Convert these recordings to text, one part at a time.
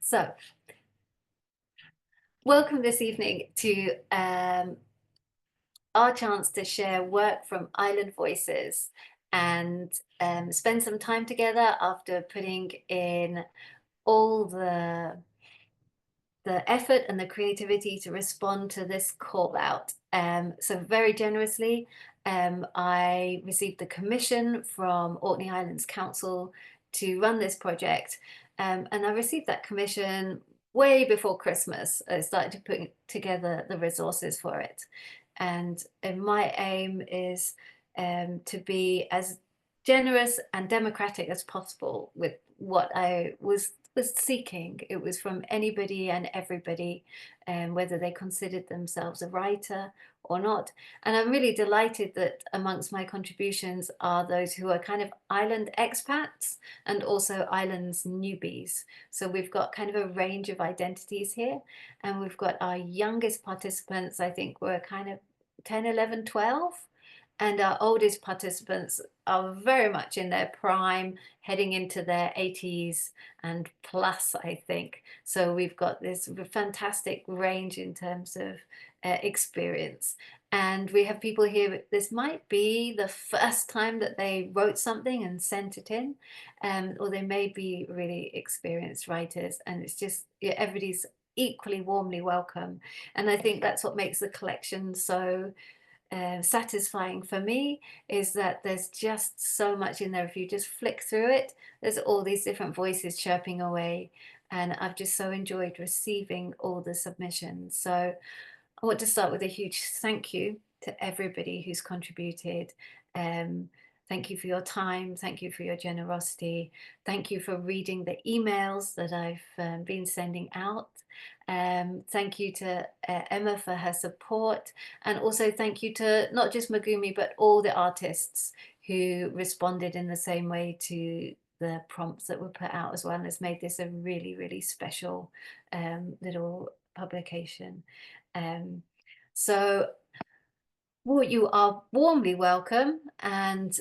So, welcome this evening to our chance to share work from Island Voices and spend some time together after putting in all the effort and the creativity to respond to this call out. So very generously, I received the commission from Orkney Islands Council to run this project. And I received that commission way before Christmas. I started to put together the resources for it. And my aim is to be as generous and democratic as possible with what I was seeking. It was from anybody and everybody, whether they considered themselves a writer or not. And I'm really delighted that amongst my contributions are those who are kind of island expats and also islands newbies. So we've got kind of a range of identities here, and we've got our youngest participants, I think were kind of 10, 11, 12. And our oldest participants are very much in their prime, heading into their 80s and plus, I think. So we've got this fantastic range in terms of experience. And we have people here, this might be the first time that they wrote something and sent it in, or they may be really experienced writers. And it's just, yeah, everybody's equally warmly welcome. And I think that's what makes the collection so satisfying for me, is that there's just so much in there. If you just flick through it, there's all these different voices chirping away, and I've just so enjoyed receiving all the submissions. So I want to start with a huge thank you to everybody who's contributed. Thank you for your time. Thank you for your generosity. Thank you for reading the emails that I've been sending out. Thank you to Emma for her support. And also thank you to not just Megumi, but all the artists who responded in the same way to the prompts that were put out as well, and has made this a really, really special little publication. So well, you are warmly welcome, and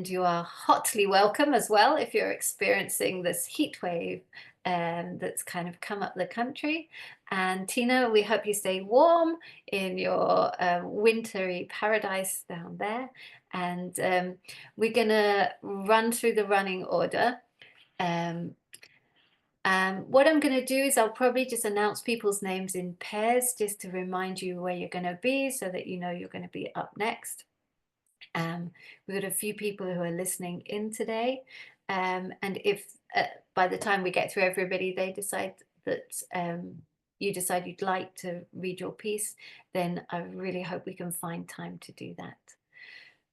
you are hotly welcome as well if you're experiencing this heat wave that's kind of come up the country. And Tina, we hope you stay warm in your wintry paradise down there. And we're gonna run through the running order. What I'm going to do is I'll probably just announce people's names in pairs just to remind you where you're going to be, so that you know you're going to be up next. We've got a few people who are listening in today. And if by the time we get through everybody, they decide that you decide you'd like to read your piece, then I really hope we can find time to do that.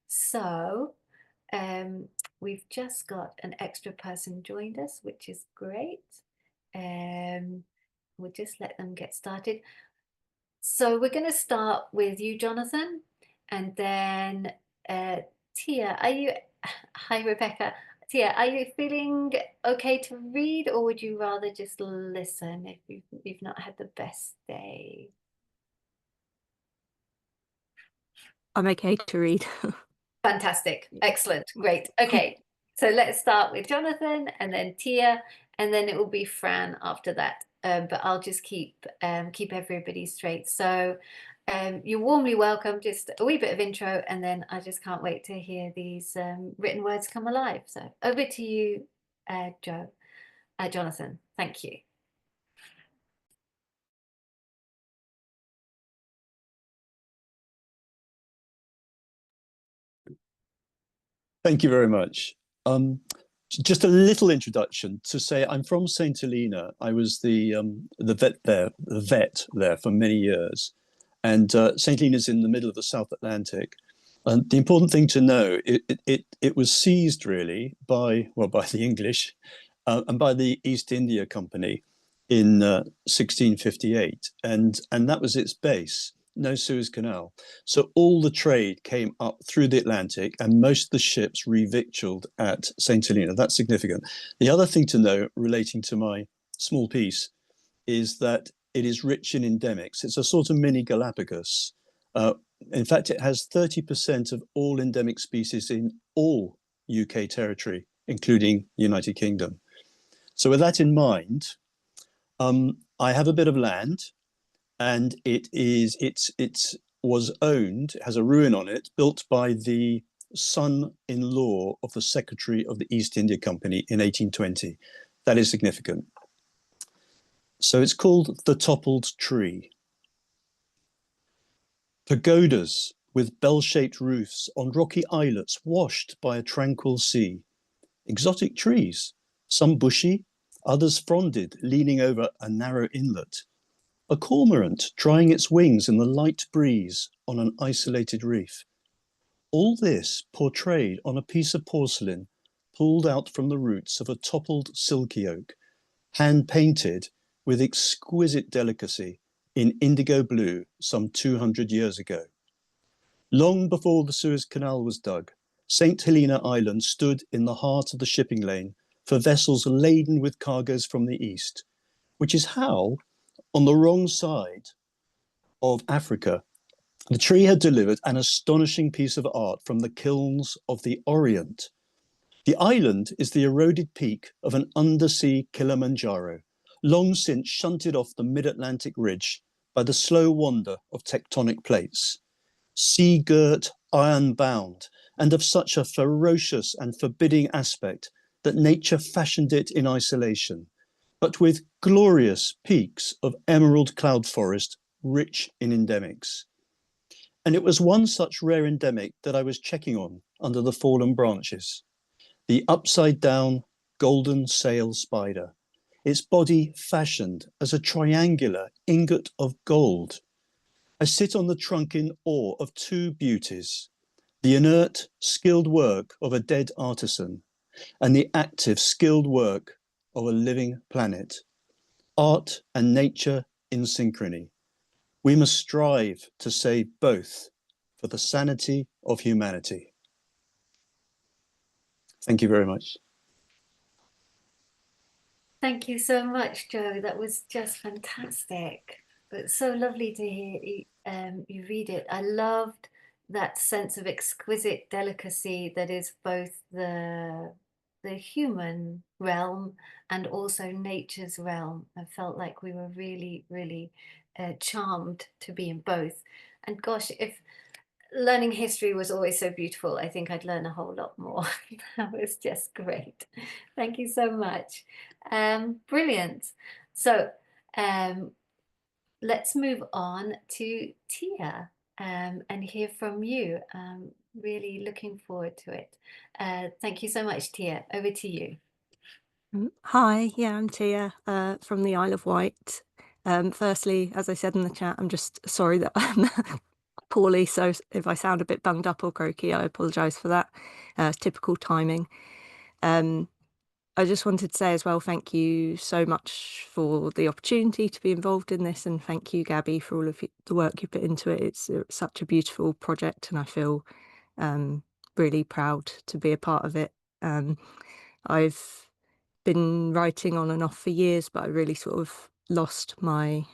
So we've just got an extra person joined us, which is great. We'll just let them get started. So we're going to start with you, Jonathan, and then Tia. Hi, Rebecca. Tia, are you feeling okay to read, or would you rather just listen if you've not had the best day? I'm okay to read. Fantastic. Excellent. Great. Okay. So let's start with Jonathan and then Tia, and then it will be Fran after that. But I'll just keep everybody straight. So you're warmly welcome. Just a wee bit of intro, and then I just can't wait to hear these written words come alive. So over to you, Jonathan. Thank you. Thank you very much. Just a little introduction to say I'm from St. Helena. I was the vet there for many years, and St. Helena's in the middle of the South Atlantic. And the important thing to know, it was seized really by the English and by the East India Company in 1658, and that was its base. No Suez Canal. So all the trade came up through the Atlantic, and most of the ships revictualled at St. Helena. That's significant. The other thing to know relating to my small piece is that it is rich in endemics. It's a sort of mini Galapagos. In fact, it has 30% of all endemic species in all UK territory, including the United Kingdom. So with that in mind, I have a bit of land, and it was owned, it has a ruin on it, built by the son-in-law of the Secretary of the East India Company in 1820. That is significant. So it's called the Toppled Tree. Pagodas with bell-shaped roofs on rocky islets washed by a tranquil sea. Exotic trees, some bushy, others fronded, leaning over a narrow inlet. A cormorant drying its wings in the light breeze on an isolated reef. All this portrayed on a piece of porcelain pulled out from the roots of a toppled silky oak, hand-painted with exquisite delicacy in indigo blue some 200 years ago. Long before the Suez Canal was dug, St. Helena Island stood in the heart of the shipping lane for vessels laden with cargoes from the east, which is how, on the wrong side of Africa, the tree had delivered an astonishing piece of art from the kilns of the Orient. The island is the eroded peak of an undersea Kilimanjaro, long since shunted off the mid-Atlantic ridge by the slow wander of tectonic plates. Sea-girt, iron-bound, and of such a ferocious and forbidding aspect that nature fashioned it in isolation, but with glorious peaks of emerald cloud forest rich in endemics. And it was one such rare endemic that I was checking on under the fallen branches. The upside-down golden sail spider, its body fashioned as a triangular ingot of gold. I sit on the trunk in awe of two beauties, the inert, skilled work of a dead artisan and the active, skilled work of a living planet. Art and nature in synchrony. We must strive to save both for the sanity of humanity. Thank you very much. Thank you so much, Joe. That was just fantastic. It's so lovely to hear you read it. I loved that sense of exquisite delicacy that is both the human realm and also nature's realm. I felt like we were really, really charmed to be in both. And gosh, if learning history was always so beautiful, I think I'd learn a whole lot more. That was just great. Thank you so much. Brilliant. So let's move on to Tia and hear from you. Really looking forward to it. Thank you so much, Tia. Over to you. Hi, yeah, I'm Tia from the Isle of Wight. Firstly, as I said in the chat, I'm just sorry that I'm poorly, so if I sound a bit bunged up or croaky, I apologise for that. Typical timing. I just wanted to say as well, thank you so much for the opportunity to be involved in this, and thank you, Gabby, for all of the work you put into it. It's such a beautiful project, and I feel really proud to be a part of it. I've been writing on and off for years, but I really sort of lost my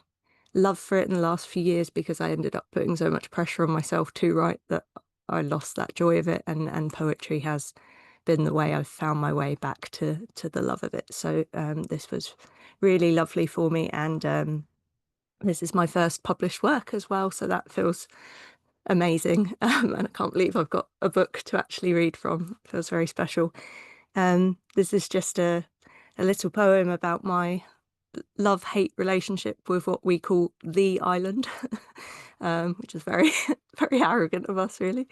love for it in the last few years because I ended up putting so much pressure on myself to write that I lost that joy of it, and poetry has been the way I've found my way back to the love of it. So this was really lovely for me, and this is my first published work as well, so that feels amazing. And I can't believe I've got a book to actually read from. It feels very special. This is just a little poem about my love-hate relationship with what we call the island, which is very, very arrogant of us, really.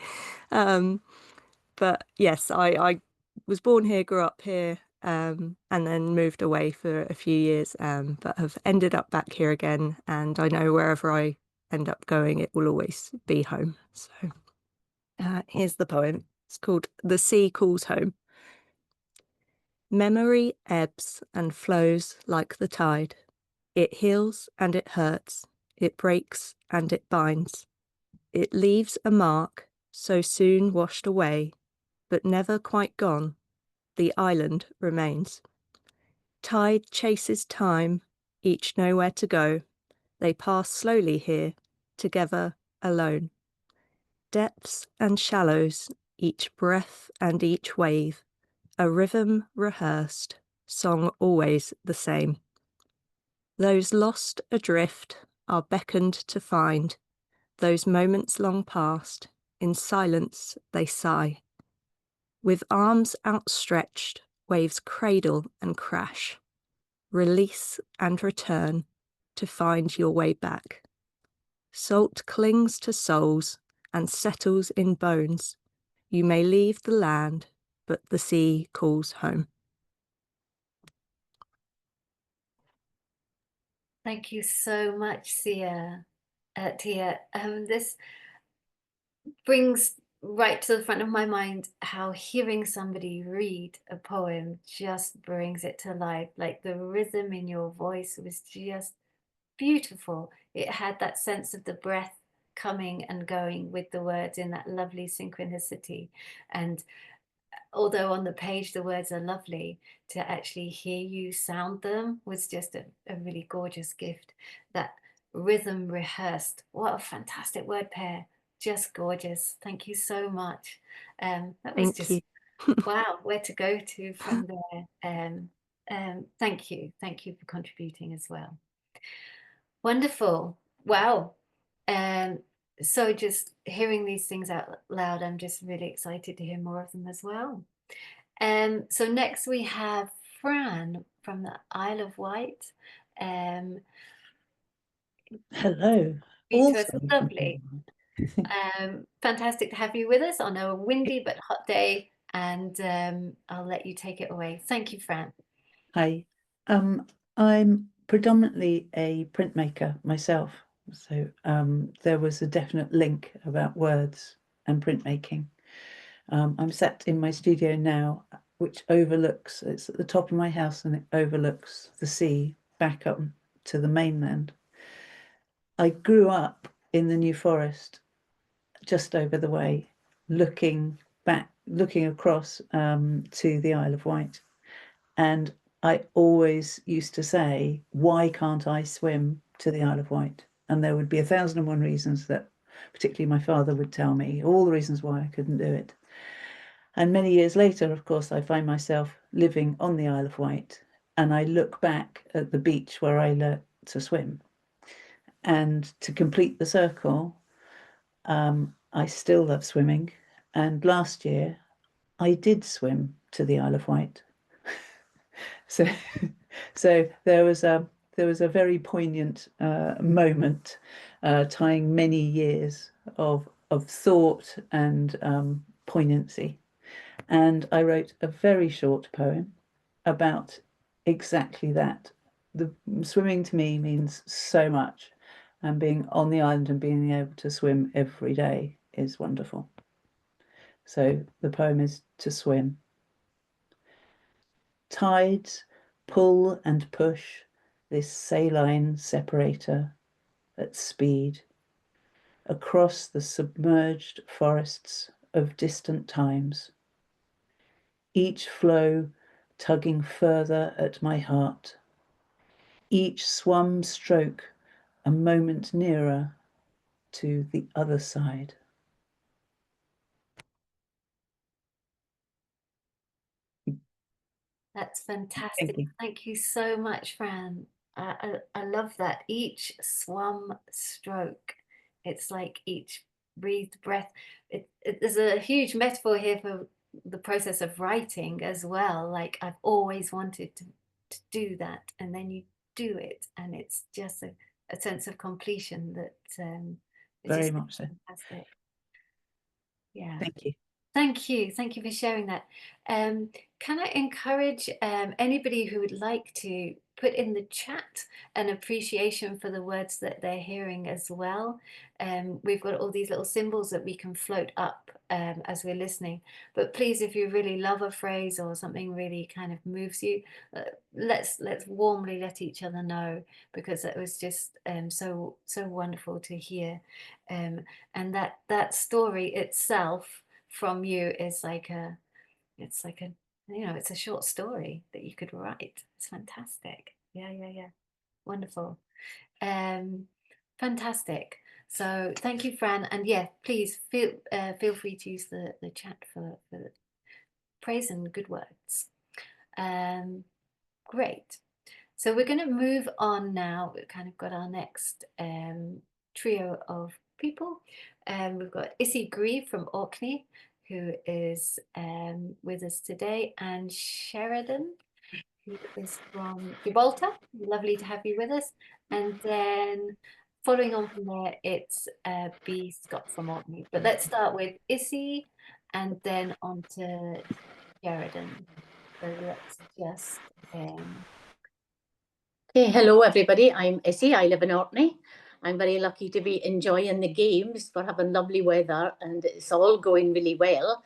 But yes, I was born here, grew up here, and then moved away for a few years, but have ended up back here again. And I know wherever I end up going, it will always be home. So here's the poem. It's called The Sea Calls Home. Memory ebbs and flows like the tide. It heals and it hurts. It breaks and it binds. It leaves a mark so soon washed away, but never quite gone. The island remains. Tide chases time, each nowhere to go. They pass slowly here, together, alone. Depths and shallows, each breath and each wave, a rhythm rehearsed, song always the same. Those lost adrift are beckoned to find, those moments long past, in silence they sigh. With arms outstretched, waves cradle and crash, release and return to find your way back. Salt clings to souls and settles in bones. You may leave the land, but the sea calls home. Thank you so much, Tia. This brings right to the front of my mind how hearing somebody read a poem just brings it to life. Like the rhythm in your voice was just beautiful. It had that sense of the breath coming and going with the words in that lovely synchronicity. And although on the page the words are lovely, to actually hear you sound them was just a really gorgeous gift. That rhythm rehearsed, what a fantastic word pair, just gorgeous. Thank you so much. That was Thank just you. wow, where to go to from there. Thank you for contributing as well. Wonderful. Wow. Um, so just hearing these things out loud, I'm just really excited to hear more of them as well. So next we have Fran from the Isle of Wight. Um, Hello. to us, Also, lovely. Fantastic to have you with us on a windy but hot day, and I'll let you take it away. Thank you, Fran. hi. I'm predominantly a printmaker myself, so there was a definite link about words and printmaking. I'm sat in my studio now, which overlooks, it's at the top of my house and it overlooks the sea back up to the mainland. I grew up in the New Forest just over the way, looking across to the Isle of Wight. And I always used to say, why can't I swim to the Isle of Wight? And there would be 1,001 reasons that, particularly my father would tell me, all the reasons why I couldn't do it. And many years later, of course, I find myself living on the Isle of Wight, and I look back at the beach where I learnt to swim. And to complete the circle, I still love swimming. And last year, I did swim to the Isle of Wight. So, so there was a very poignant moment tying many years of thought and poignancy. And I wrote a very short poem about exactly that. The swimming to me means so much, and being on the island and being able to swim every day is wonderful. So the poem is To Swim. Tides pull and push this saline separator at speed across the submerged forests of distant times, each flow tugging further at my heart, each swum stroke a moment nearer to the other side. That's fantastic. Thank you. Thank you so much, Fran. I love that. Each swum stroke, it's like each breathed breath. There's a huge metaphor here for the process of writing as well. Like I've always wanted to do that, and then you do it, and it's just a sense of completion that it's Very just much so. fantastic. Yeah. Thank you. Thank you. Thank you for sharing that. Can I encourage anybody who would like to put in the chat an appreciation for the words that they're hearing as well? We've got all these little symbols that we can float up as we're listening. But please, if you really love a phrase or something really kind of moves you, let's warmly let each other know, because it was just so wonderful to hear. And that story itself from you is like it's like a it's a short story that you could write. It's fantastic. Yeah, wonderful. Fantastic. So thank you, Fran, and yeah, please feel free to use the chat for praise and good words. Great. So we're going to move on now. We've kind of got our next trio of people. We've got Issy Grieve from Orkney, who is with us today, and Sheridan, who is from Gibraltar. Lovely to have you with us. And then following on from there, it's B. Scott from Orkney. But let's start with Issy and then on to Sheridan. So let's just Okay, hello everybody. I'm Issy. I live in Orkney. I'm very lucky to be enjoying the games. We're having lovely weather and it's all going really well.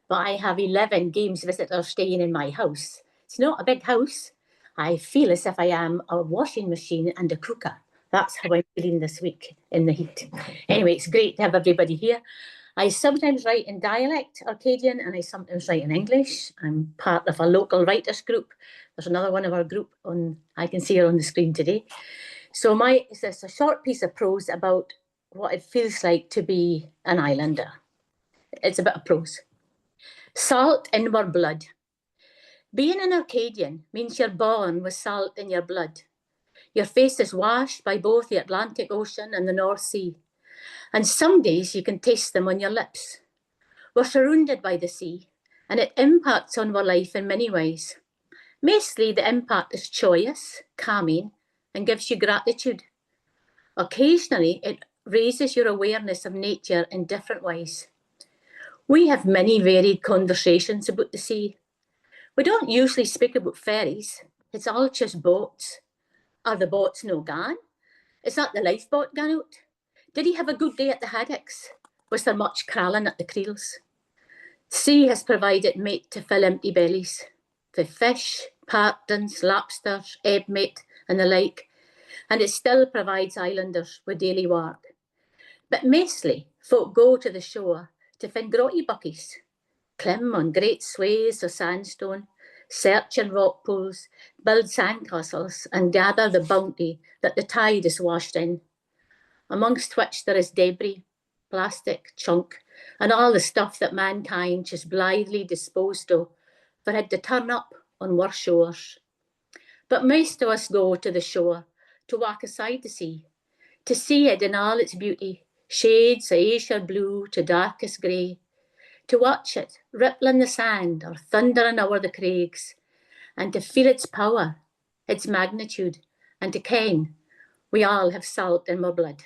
But I have 11 games visitors staying in my house. It's not a big house. I feel as if I am a washing machine and a cooker. That's how I'm feeling this week in the heat. Anyway, it's great to have everybody here. I sometimes write in dialect, Arcadian, and I sometimes write in English. I'm part of a local writers group. There's another one of our group I can see her on the screen today. So it's a short piece of prose about what it feels like to be an islander. It's a bit of prose. Salt in our blood. Being an Arcadian means you're born with salt in your blood. Your face is washed by both the Atlantic Ocean and the North Sea. And some days you can taste them on your lips. We're surrounded by the sea, and it impacts on our life in many ways. Mostly the impact is joyous, calming, and gives you gratitude. Occasionally, it raises your awareness of nature in different ways. We have many varied conversations about the sea. We don't usually speak about ferries. It's all just boats. Are the boats no gone? Is that the lifeboat gone out? Did he have a good day at the haddocks? Was there much cralling at the creels? Sea has provided meat to fill empty bellies. The fish, partons, lobsters, ebbmeat and the like, and it still provides islanders with daily work. But mostly, folk go to the shore to find grotty buckies, climb on great swathes of sandstone, search in rock pools, build sandcastles and gather the bounty that the tide has washed in. Amongst which there is debris, plastic, chunk, and all the stuff that mankind just blithely disposed of for it to turn up on worse shores. But most of us go to the shore to walk aside the sea, to see it in all its beauty, shades of azure blue to darkest grey, to watch it ripple in the sand or thundering over the craigs, and to feel its power, its magnitude, and to ken we all have salt in our blood.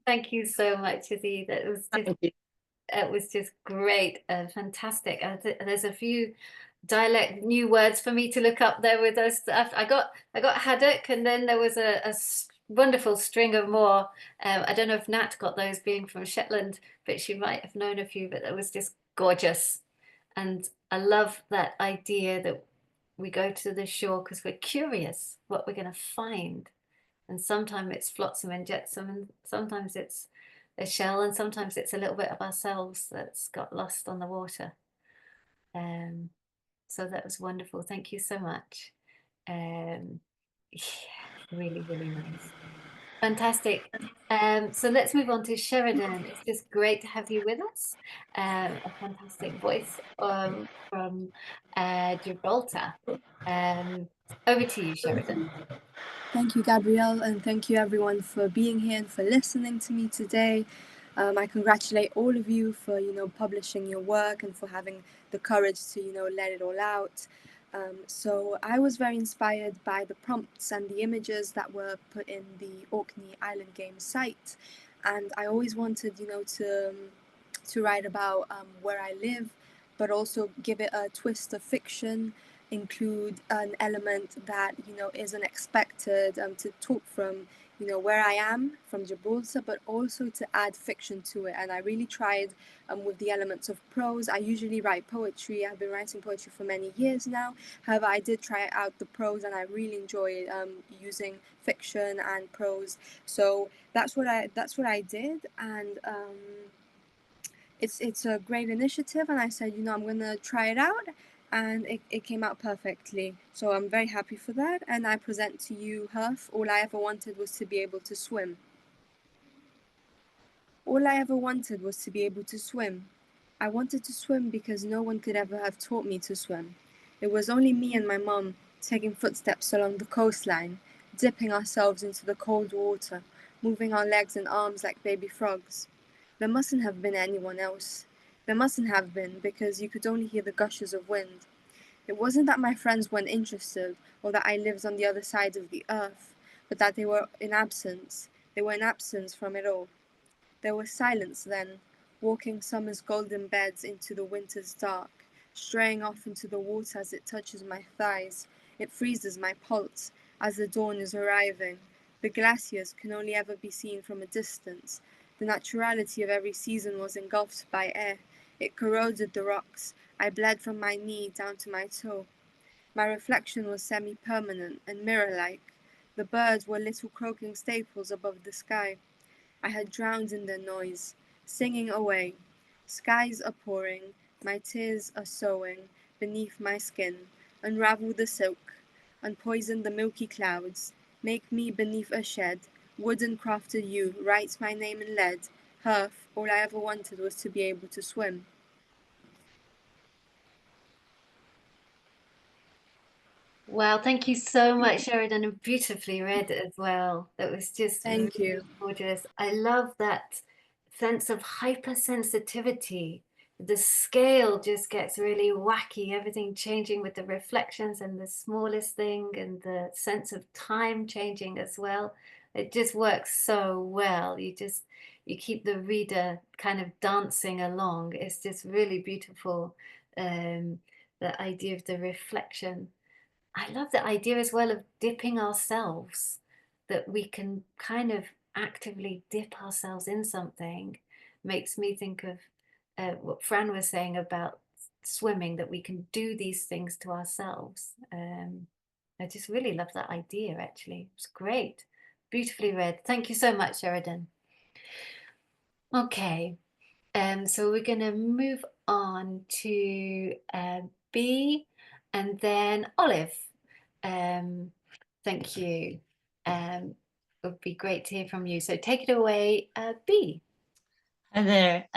Thank you so much, Izzy. It was just great, fantastic. There's a few dialect new words for me to look up there with those stuff. I got haddock, and then there was a wonderful string of more. I don't know if Nat got those, being from Shetland, but she might have known a few. But it was just gorgeous, and I love that idea that we go to the shore because we're curious what we're going to find. And sometimes it's flotsam and jetsam, and sometimes it's a shell, and sometimes it's a little bit of ourselves that's got lost on the water. So that was wonderful. Thank you so much. Yeah, really, really nice. Fantastic. So let's move on to Sheridan. It's just great to have you with us. A fantastic voice from Gibraltar. Over to you, Sheridan. Thank you, Gabrielle, and thank you everyone for being here and for listening to me today. I congratulate all of you for, publishing your work and for having the courage to, let it all out. So I was very inspired by the prompts and the images that were put in the Orkney Island Games site. And I always wanted, to write about where I live, but also give it a twist of fiction, include an element that isn't expected, to talk from where I am, from Gibraltar, but also to add fiction to it. And I really tried with the elements of prose. I usually write poetry. I've been writing poetry for many years now. However, I did try out the prose, and I really enjoyed using fiction and prose. So that's what I did, and it's a great initiative. And I said, I'm gonna try it out. And it came out perfectly. So I'm very happy for that. And I present to you Herf. All I ever wanted was to be able to swim. All I ever wanted was to be able to swim. I wanted to swim because no one could ever have taught me to swim. It was only me and my mum taking footsteps along the coastline, dipping ourselves into the cold water, moving our legs and arms like baby frogs. There mustn't have been anyone else. There mustn't have been, because you could only hear the gushes of wind. It wasn't that my friends weren't interested, or that I lived on the other side of the earth, but that they were in absence. They were in absence from it all. There was silence then, walking summer's golden beds into the winter's dark, straying off into the water as it touches my thighs. It freezes my pulse as the dawn is arriving. The glaciers can only ever be seen from a distance. The naturality of every season was engulfed by air. It corroded the rocks. I bled from my knee down to my toe. My reflection was semi-permanent and mirror-like. The birds were little croaking staples above the sky. I had drowned in their noise, singing away. Skies are pouring, my tears are sowing beneath my skin. Unravel the silk, unpoison the milky clouds. Make me beneath a shed, wooden crafted you, write my name in lead. Hearth, all I ever wanted was to be able to swim. Wow, thank you so much, Sheridan, and beautifully read as well. That was just really Thank you. gorgeous. I love that sense of hypersensitivity. The scale just gets really wacky, everything changing with the reflections and the smallest thing, and the sense of time changing as well. It just works so well. You keep the reader kind of dancing along. It's just really beautiful. The idea of the reflection. I love the idea as well of dipping ourselves, that we can kind of actively dip ourselves in something. Makes me think of what Fran was saying about swimming, that we can do these things to ourselves. I just really love that idea, actually. It's great. Beautifully read. Thank you so much, Sheridan. Okay, so we're going to move on to B and then Olive. Thank you. It would be great to hear from you. So take it away, B. Hi there.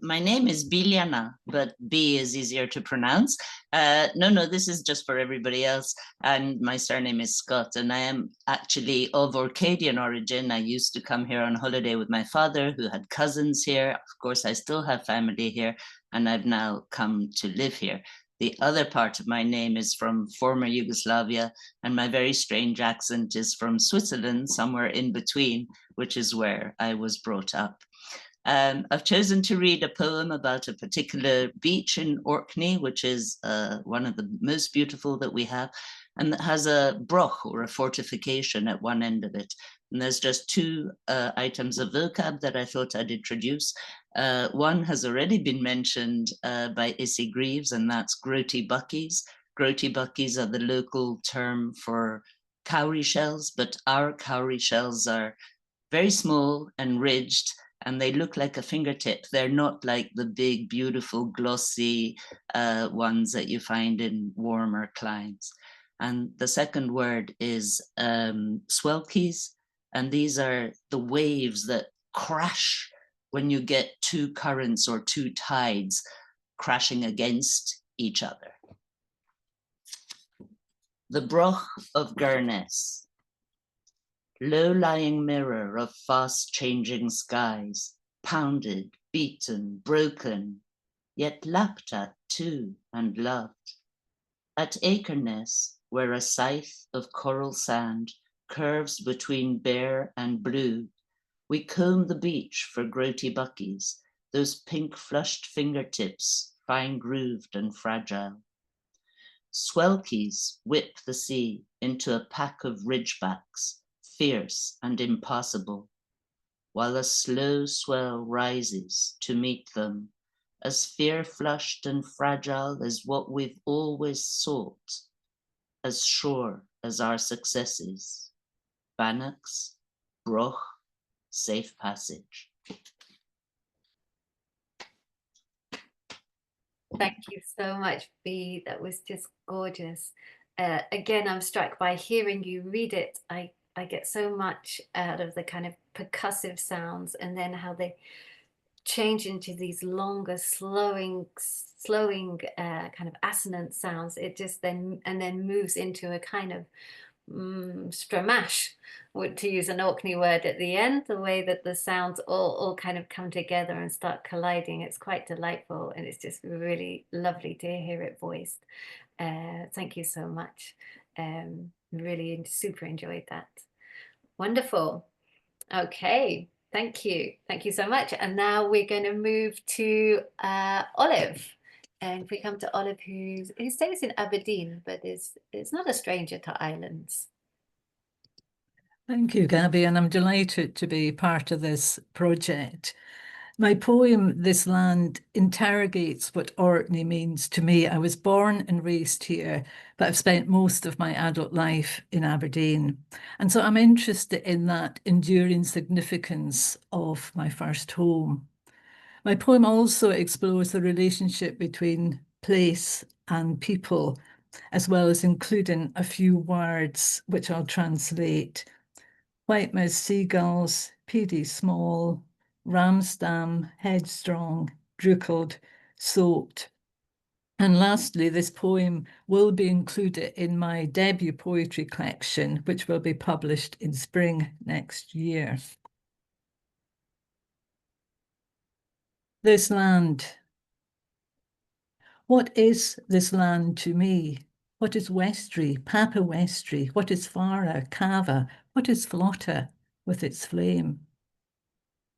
My name is Biljana, but B is easier to pronounce. No, this is just for everybody else. And my surname is Scott, and I am actually of Orcadian origin. I used to come here on holiday with my father, who had cousins here. Of course, I still have family here, and I've now come to live here. The other part of my name is from former Yugoslavia, and my very strange accent is from Switzerland, somewhere in between, which is where I was brought up. I've chosen to read a poem about a particular beach in Orkney, which is one of the most beautiful that we have, and that has a broch, or a fortification, at one end of it. And there's just two items of vocab that I thought I'd introduce. One has already been mentioned by Issy Greaves, and that's groaty buckies. Groaty buckies are the local term for cowrie shells, but our cowrie shells are very small and ridged, and they look like a fingertip. They're not like the big, beautiful, glossy ones that you find in warmer climes. And the second word is swelkies, and these are the waves that crash when you get two currents or two tides crashing against each other. The Broch of Gurness. Low-lying mirror of fast-changing skies, pounded, beaten, broken, yet lapped at too and loved. At Acreness, where a scythe of coral sand curves between bare and blue, we comb the beach for groaty buckies, those pink-flushed fingertips, fine-grooved and fragile. Swelkies whip the sea into a pack of ridgebacks, fierce and impassable, while a slow swell rises to meet them, as fear-flushed and fragile as what we've always sought, as sure as our successes. Bannocks, broch, safe passage. Thank you so much, B. That was just gorgeous. Again, I'm struck by hearing you read it. I get so much out of the kind of percussive sounds, and then how they change into these longer, slowing kind of assonant sounds. It just then moves into a kind of stramash, to use an Orkney word at the end, the way that the sounds all kind of come together and start colliding. It's quite delightful, and it's just really lovely to hear it voiced. Thank you so much. Really super enjoyed that. Wonderful. Okay, thank you. Thank you so much. And now we're going to move to Olive. And if we come to Olive, who stays in Aberdeen, but is not a stranger to islands. Thank you, Gabby, and I'm delighted to be part of this project. My poem, This Land, interrogates what Orkney means to me. I was born and raised here, but I've spent most of my adult life in Aberdeen. And so I'm interested in that enduring significance of my first home. My poem also explores the relationship between place and people, as well as including a few words which I'll translate. White-mouthed seagulls, peedy small, ramsdam, headstrong, druckled, soaked. And lastly, this poem will be included in my debut poetry collection, which will be published in spring next year. This land. What is this land to me? What is Westry, Papa Westry? What is Farah, Cava? What is Flotta with its flame?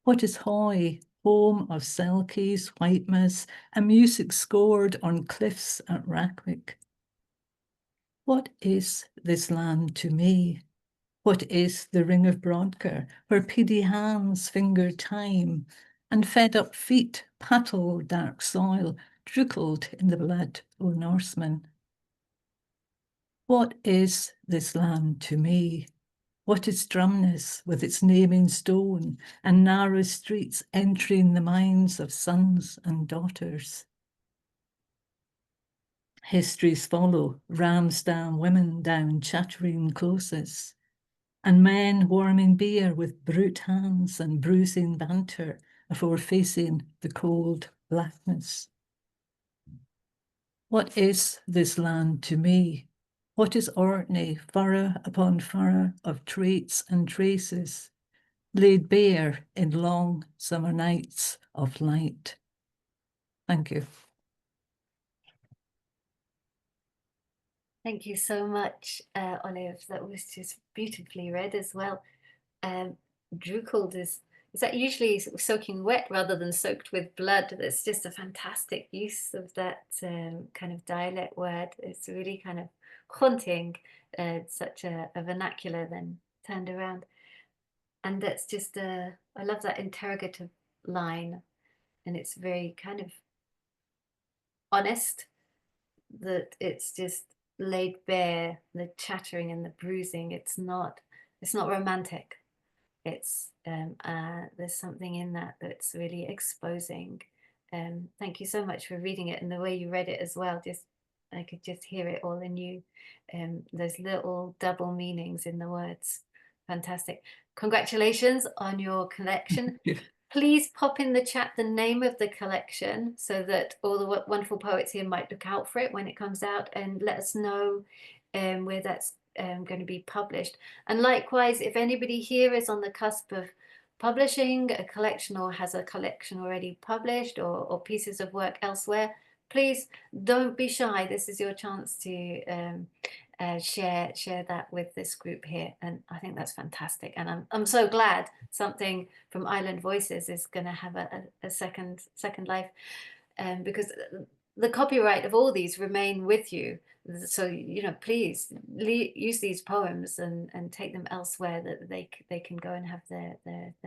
What is Hoy, home of selkies, whitemas, and music scored on cliffs at Rackwick? What is this land to me? What is the ring of Brodgar, where peedy hands finger time, and fed-up feet paddle dark soil, druckled in the blood o' Norsemen? What is this land to me? What is Drumness with its naming stone and narrow streets entering the minds of sons and daughters? Histories follow, Ramsdam women down chattering closes, and men warming beer with brute hands and bruising banter before facing the cold blackness. What is this land to me? What is Orkney, furrow upon furrow of traits and traces, laid bare in long summer nights of light? Thank you. Thank you so much, Olive. That was just beautifully read as well. Druckled is that usually soaking wet rather than soaked with blood? That's just a fantastic use of that kind of dialect word. It's really kind of haunting, such a vernacular then turned around. And that's just, I love that interrogative line. And it's very kind of honest, that it's just laid bare, the chattering and the bruising. It's not romantic. It's there's something in that that's really exposing. Thank you so much for reading it, and the way you read it as well. Just I could just hear it all in you. Those little double meanings in the words. Fantastic. Congratulations on your collection. Please pop in the chat the name of the collection so that all the wonderful poets here might look out for it when it comes out, and let us know where that's going to be published. And likewise, if anybody here is on the cusp of publishing a collection or has a collection already published, or pieces of work elsewhere, please don't be shy. This is your chance to share that with this group here, and I think that's fantastic. And I'm so glad something from Island Voices is going to have a second life, because the copyright of all these remain with you. So please use these poems and take them elsewhere, that they can go and have their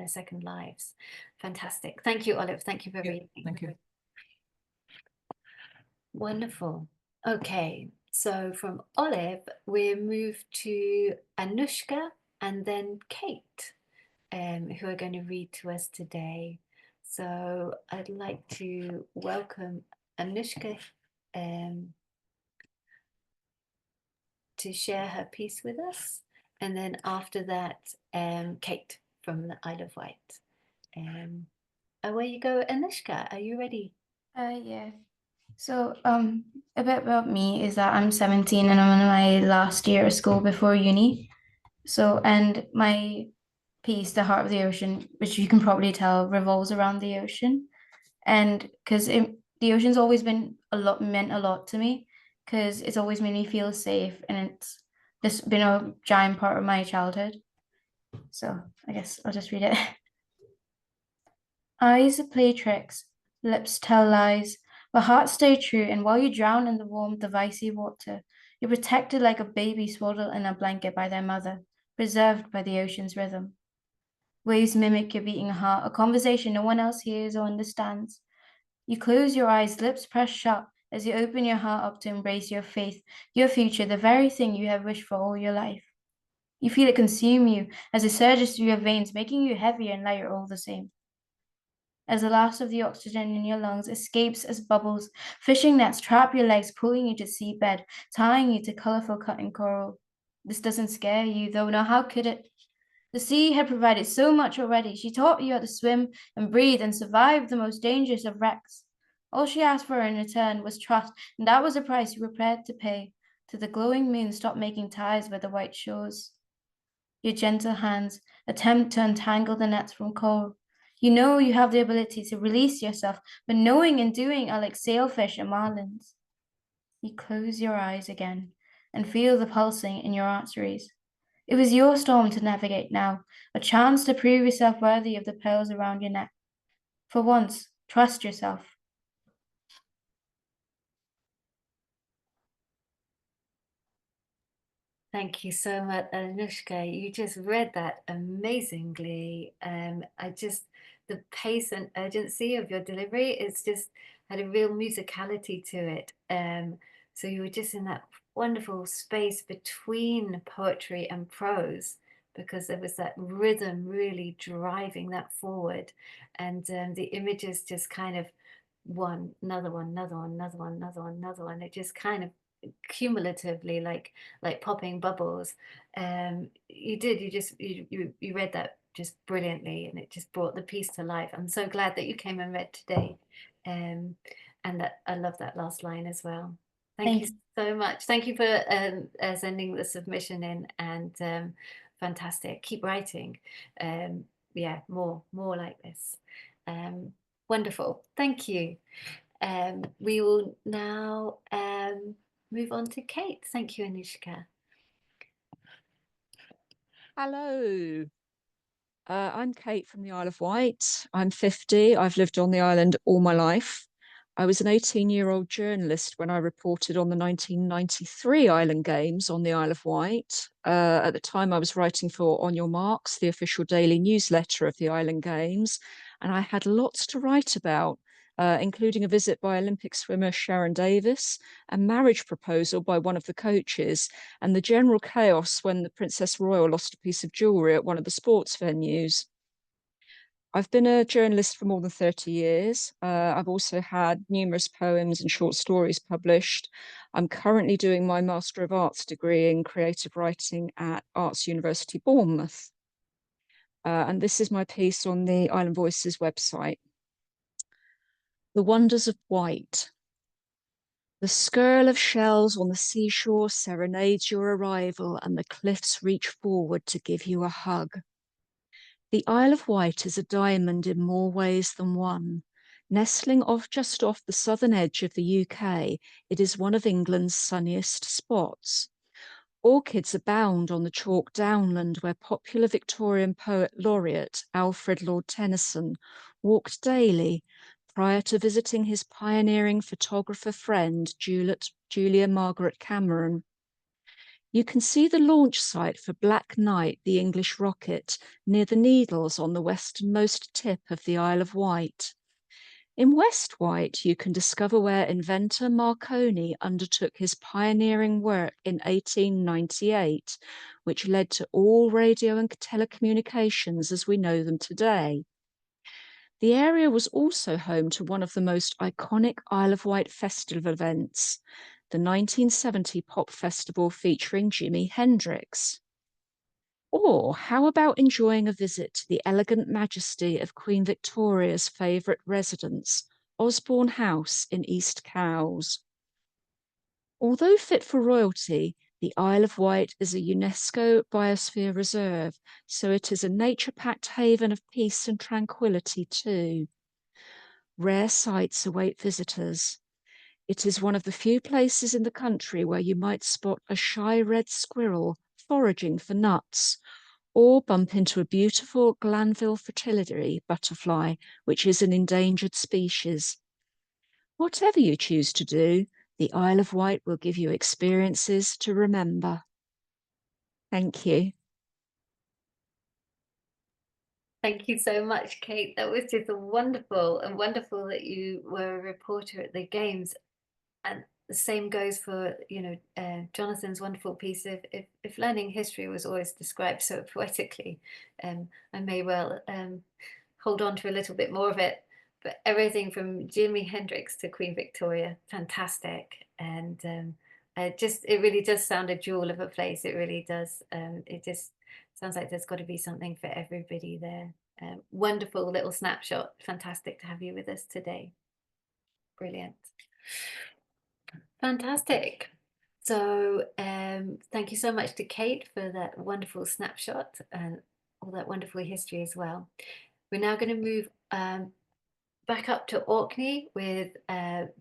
second lives. Fantastic. Thank you, Olive. Thank you for reading. Thank you. Wonderful. Okay, so from Olive, we move to Anushka and then Kate, who are going to read to us today. So I'd like to welcome Anushka to share her piece with us, and then after that, Kate from the Isle of Wight. away you go. Anushka, are you ready? Yeah. So, a bit about me is that I'm 17 and I'm in my last year of school before uni. So, and my piece, The Heart of the Ocean, which you can probably tell, revolves around the ocean. And because the ocean's always been meant a lot to me, because it's always made me feel safe, and it's just been a giant part of my childhood. So I guess I'll just read it. Eyes play tricks, lips tell lies, but hearts stay true. And while you drown in the warmth of icy water, you're protected like a baby swaddled in a blanket by their mother, preserved by the ocean's rhythm. Waves mimic your beating heart, a conversation no one else hears or understands. You close your eyes, lips pressed shut, as you open your heart up to embrace your faith, your future, the very thing you have wished for all your life. You feel it consume you as it surges through your veins, making you heavier and lighter all the same. As the last of the oxygen in your lungs escapes as bubbles, fishing nets trap your legs, pulling you to seabed, tying you to colorful cutting coral. This doesn't scare you, though, now how could it? The sea had provided so much already. She taught you how to swim and breathe and survive the most dangerous of wrecks. All she asked for in return was trust, and that was the price you were prepared to pay, till the glowing moon stopped making ties by the white shores. Your gentle hands attempt to untangle the nets from coral. You know you have the ability to release yourself, but knowing and doing are like sailfish and marlins. You close your eyes again and feel the pulsing in your arteries. It was your storm to navigate now, a chance to prove yourself worthy of the pearls around your neck. For once, trust yourself. Thank you so much, Anushka. You just read that amazingly. The pace and urgency of your delivery, it's just had a real musicality to it. So you were just in that wonderful space between poetry and prose, because there was that rhythm really driving that forward. And the images just kind of one, another one, another one, another one, another one, another one. It just kind of cumulatively like popping bubbles. You read that just brilliantly, and it just brought the piece to life. I'm so glad that you came and read today. And that I love that last line as well. Thank you so much. Thank you for sending the submission in, and fantastic. Keep writing. Yeah, more like this. Wonderful. Thank you. We will now move on to Kate. Thank you, Anushka. Hello. I'm Kate from the Isle of Wight. I'm 50. I've lived on the island all my life. I was an 18-year-old journalist when I reported on the 1993 Island Games on the Isle of Wight. At the time, I was writing for On Your Marks, the official daily newsletter of the Island Games, and I had lots to write about, including a visit by Olympic swimmer Sharon Davis, a marriage proposal by one of the coaches, and the general chaos when the Princess Royal lost a piece of jewellery at one of the sports venues. I've been a journalist for more than 30 years. I've also had numerous poems and short stories published. I'm currently doing my Master of Arts degree in creative writing at Arts University Bournemouth. And this is my piece on the Island Voices website. The Wonders of Wight. The skirl of shells on the seashore serenades your arrival, and the cliffs reach forward to give you a hug. The Isle of Wight is a diamond in more ways than one. Nestling just off the southern edge of the UK, it is one of England's sunniest spots. Orchids abound on the chalk downland where popular Victorian poet laureate Alfred Lord Tennyson walked daily prior to visiting his pioneering photographer friend Julia Margaret Cameron. You can see the launch site for Black Knight, the English rocket, near the Needles on the westernmost tip of the Isle of Wight. In West Wight, you can discover where inventor Marconi undertook his pioneering work in 1898, which led to all radio and telecommunications as we know them today. The area was also home to one of the most iconic Isle of Wight festival events, the 1970 pop festival featuring Jimi Hendrix. Or how about enjoying a visit to the elegant majesty of Queen Victoria's favourite residence, Osborne House in East Cowes? Although fit for royalty, the Isle of Wight is a UNESCO Biosphere Reserve, so it is a nature-packed haven of peace and tranquility too. Rare sights await visitors. It is one of the few places in the country where you might spot a shy red squirrel foraging for nuts, or bump into a beautiful Glanville fritillary butterfly, which is an endangered species. Whatever you choose to do, the Isle of Wight will give you experiences to remember. Thank you. Thank you so much, Kate. That was just wonderful, and wonderful that you were a reporter at the games. And the same goes for, Jonathan's wonderful piece of if learning history was always described so poetically, I may well hold on to a little bit more of it. But everything from Jimi Hendrix to Queen Victoria, fantastic. And it really does sound a jewel of a place. It really does. It just sounds like there's got to be something for everybody there. Wonderful little snapshot. Fantastic to have you with us today. Brilliant. Fantastic. So thank you so much to Kate for that wonderful snapshot and all that wonderful history as well. We're now going to move back up to Orkney with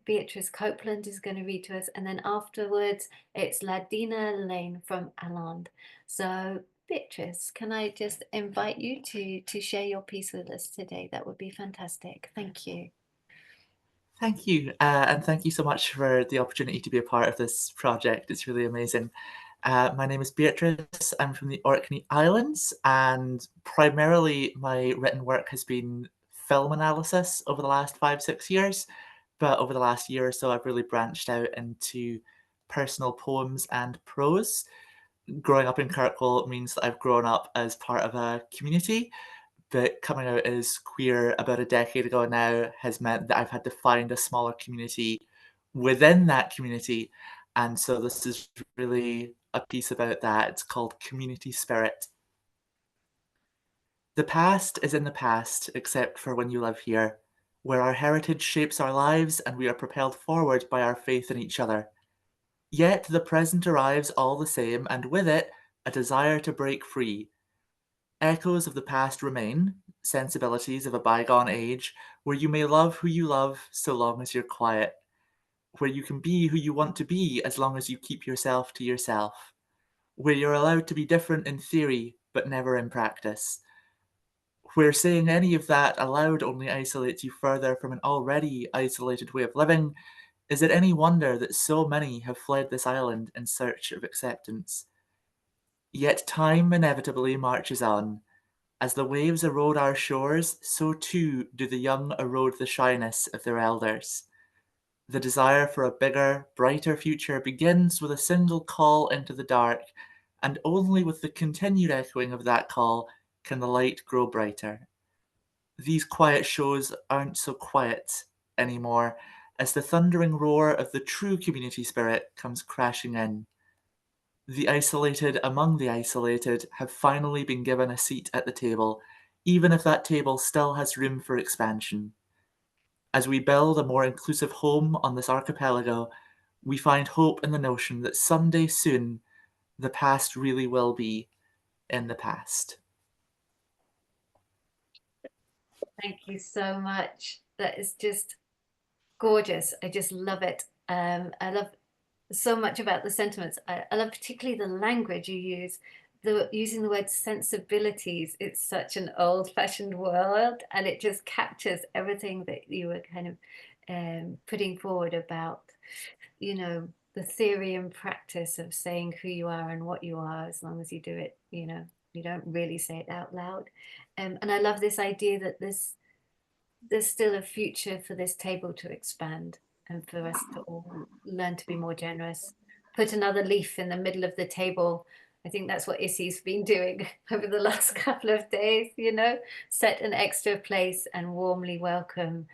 Beatrice Copeland is going to read to us, and then afterwards it's Ladina Lane from Allende. So Beatrice, can I just invite you to share your piece with us today? That would be fantastic. Thank you. Thank you, and thank you so much for the opportunity to be a part of this project. It's really amazing. My name is Beatrice. I'm from the Orkney Islands, and primarily my written work has been film analysis over the last 5-6 years. But over the last year or so, I've really branched out into personal poems and prose. Growing up in Kirkwall means that I've grown up as part of a community, but coming out as queer about a decade ago now has meant that I've had to find a smaller community within that community. And so this is really a piece about that. It's called Community Spirit. The past is in the past, except for when you live here, where our heritage shapes our lives and we are propelled forward by our faith in each other. Yet the present arrives all the same, and with it, a desire to break free. Echoes of the past remain, sensibilities of a bygone age, where you may love who you love so long as you're quiet, where you can be who you want to be as long as you keep yourself to yourself, where you're allowed to be different in theory but never in practice, where saying any of that aloud only isolates you further from an already isolated way of living. Is it any wonder that so many have fled this island in search of acceptance? Yet time inevitably marches on. As the waves erode our shores, so too do the young erode the shyness of their elders. The desire for a bigger, brighter future begins with a single call into the dark, and only with the continued echoing of that call can the light grow brighter. These quiet shows aren't so quiet anymore, as the thundering roar of the true community spirit comes crashing in. The isolated among the isolated have finally been given a seat at the table, even if that table still has room for expansion. As we build a more inclusive home on this archipelago, we find hope in the notion that someday soon, the past really will be in the past. Thank you so much. That is just gorgeous. I just love it. I love so much about the sentiments. I love particularly the language you use. Using the word sensibilities, it's such an old-fashioned word, and it just captures everything that you were kind of putting forward about, the theory and practice of saying who you are and what you are, as long as you do it, you don't really say it out loud. And I love this idea that there's still a future for this table to expand and for us to all learn to be more generous. Put another leaf in the middle of the table. I think that's what Issy's been doing over the last couple of days, set an extra place and warmly welcome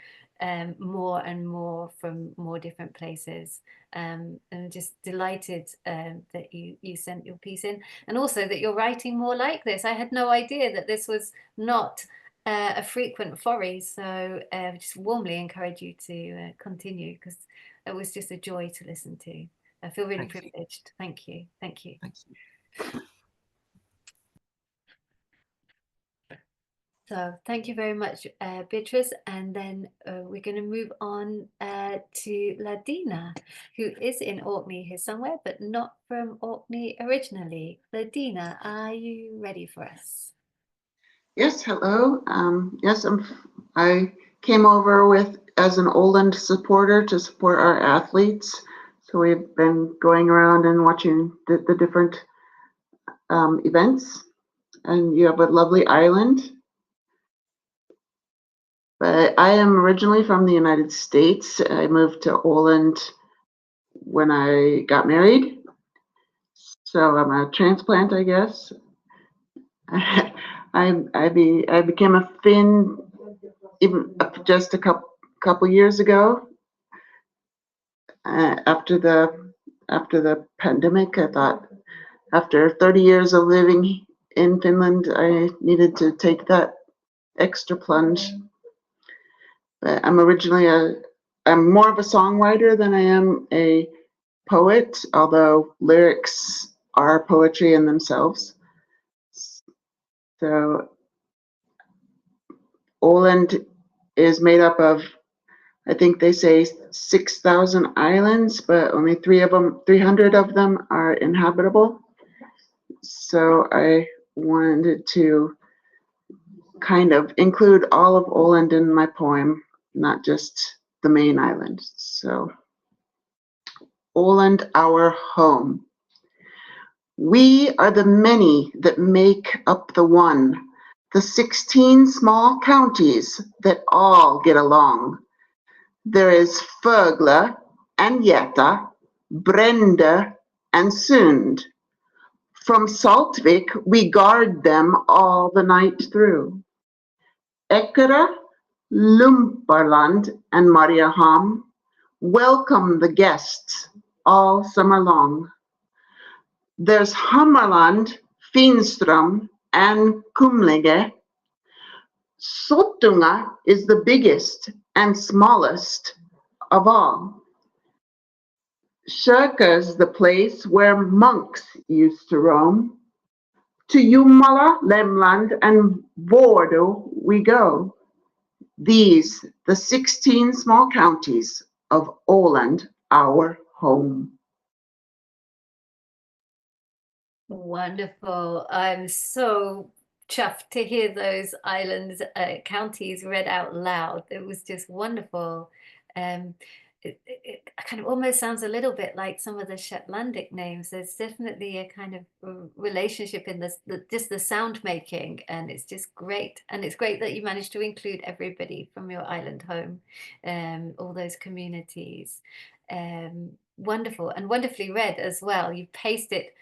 more and more from more different places. And just delighted that you sent your piece in, and also that you're writing more like this. I had no idea that this was not a frequent foray, so just warmly encourage you to continue, because it was just a joy to listen to. I feel really privileged. Thank you. Thank you. Thank you. So thank you very much, Beatrice. And then we're going to move on to Ladina, who is in Orkney here somewhere, but not from Orkney originally. Ladina, are you ready for us? Yes, hello. Yes, I came over as an Oland supporter to support our athletes. So we've been going around and watching the different events. And you have a lovely island. But I am originally from the United States. I moved to Oland when I got married. So I'm a transplant, I guess. I became a Finn even just a couple years ago. After the pandemic, I thought after 30 years of living in Finland, I needed to take that extra plunge. But I'm more of a songwriter than I am a poet, although lyrics are poetry in themselves. So Åland is made up of, I think they say 6,000 islands, but only 300 of them are inhabitable. So I wanted to kind of include all of Åland in my poem, not just the main island. So Åland, our home. We are the many that make up the one, the 16 small counties that all get along. There is Fögle and Geta, Brende and Sund. From Saltvik we guard them all the night through. Eckerö, Lumparland and Mariehamn welcome the guests all summer long. There's Hammarland, Finström and Kumlinge. Sottunga is the biggest and smallest of all. Kyrka's the place where monks used to roam. To Jomala, Lemland and Vårdo we go. These, the 16 small counties of Åland, our home. Wonderful. I'm so chuffed to hear those islands, counties read out loud. It was just wonderful. It kind of almost sounds a little bit like some of the Shetlandic names. There's definitely a kind of relationship in this, just the sound making, and it's just great. And it's great that you managed to include everybody from your island home, all those communities. Wonderful, and wonderfully read as well. You paced it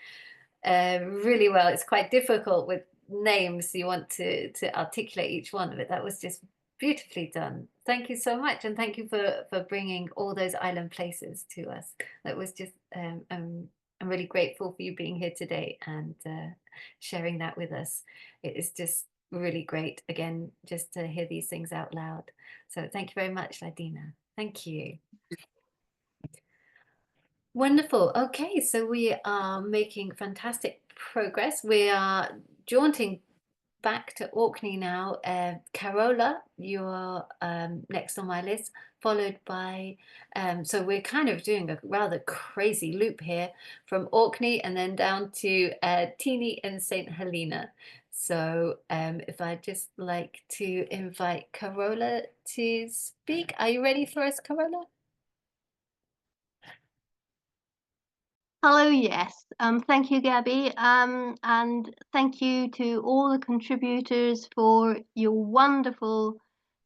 really well. It's quite difficult with names. You want to articulate each one of it. That was just beautifully done. Thank you so much, and thank you for bringing all those island places to us. That was just I'm really grateful for you being here today and sharing that with us. It is just really great, again, just to hear these things out loud. So thank you very much, Ladina. Thank you. Wonderful. Okay, so we are making fantastic progress. We are jaunting back to Orkney now. Carola, you're next on my list, followed by, so we're kind of doing a rather crazy loop here from Orkney and then down to Teenie and St. Helena. So if I'd just like to invite Carola to speak. Are you ready for us, Carola? Hello, yes. Thank you, Gabby. And thank you to all the contributors for your wonderful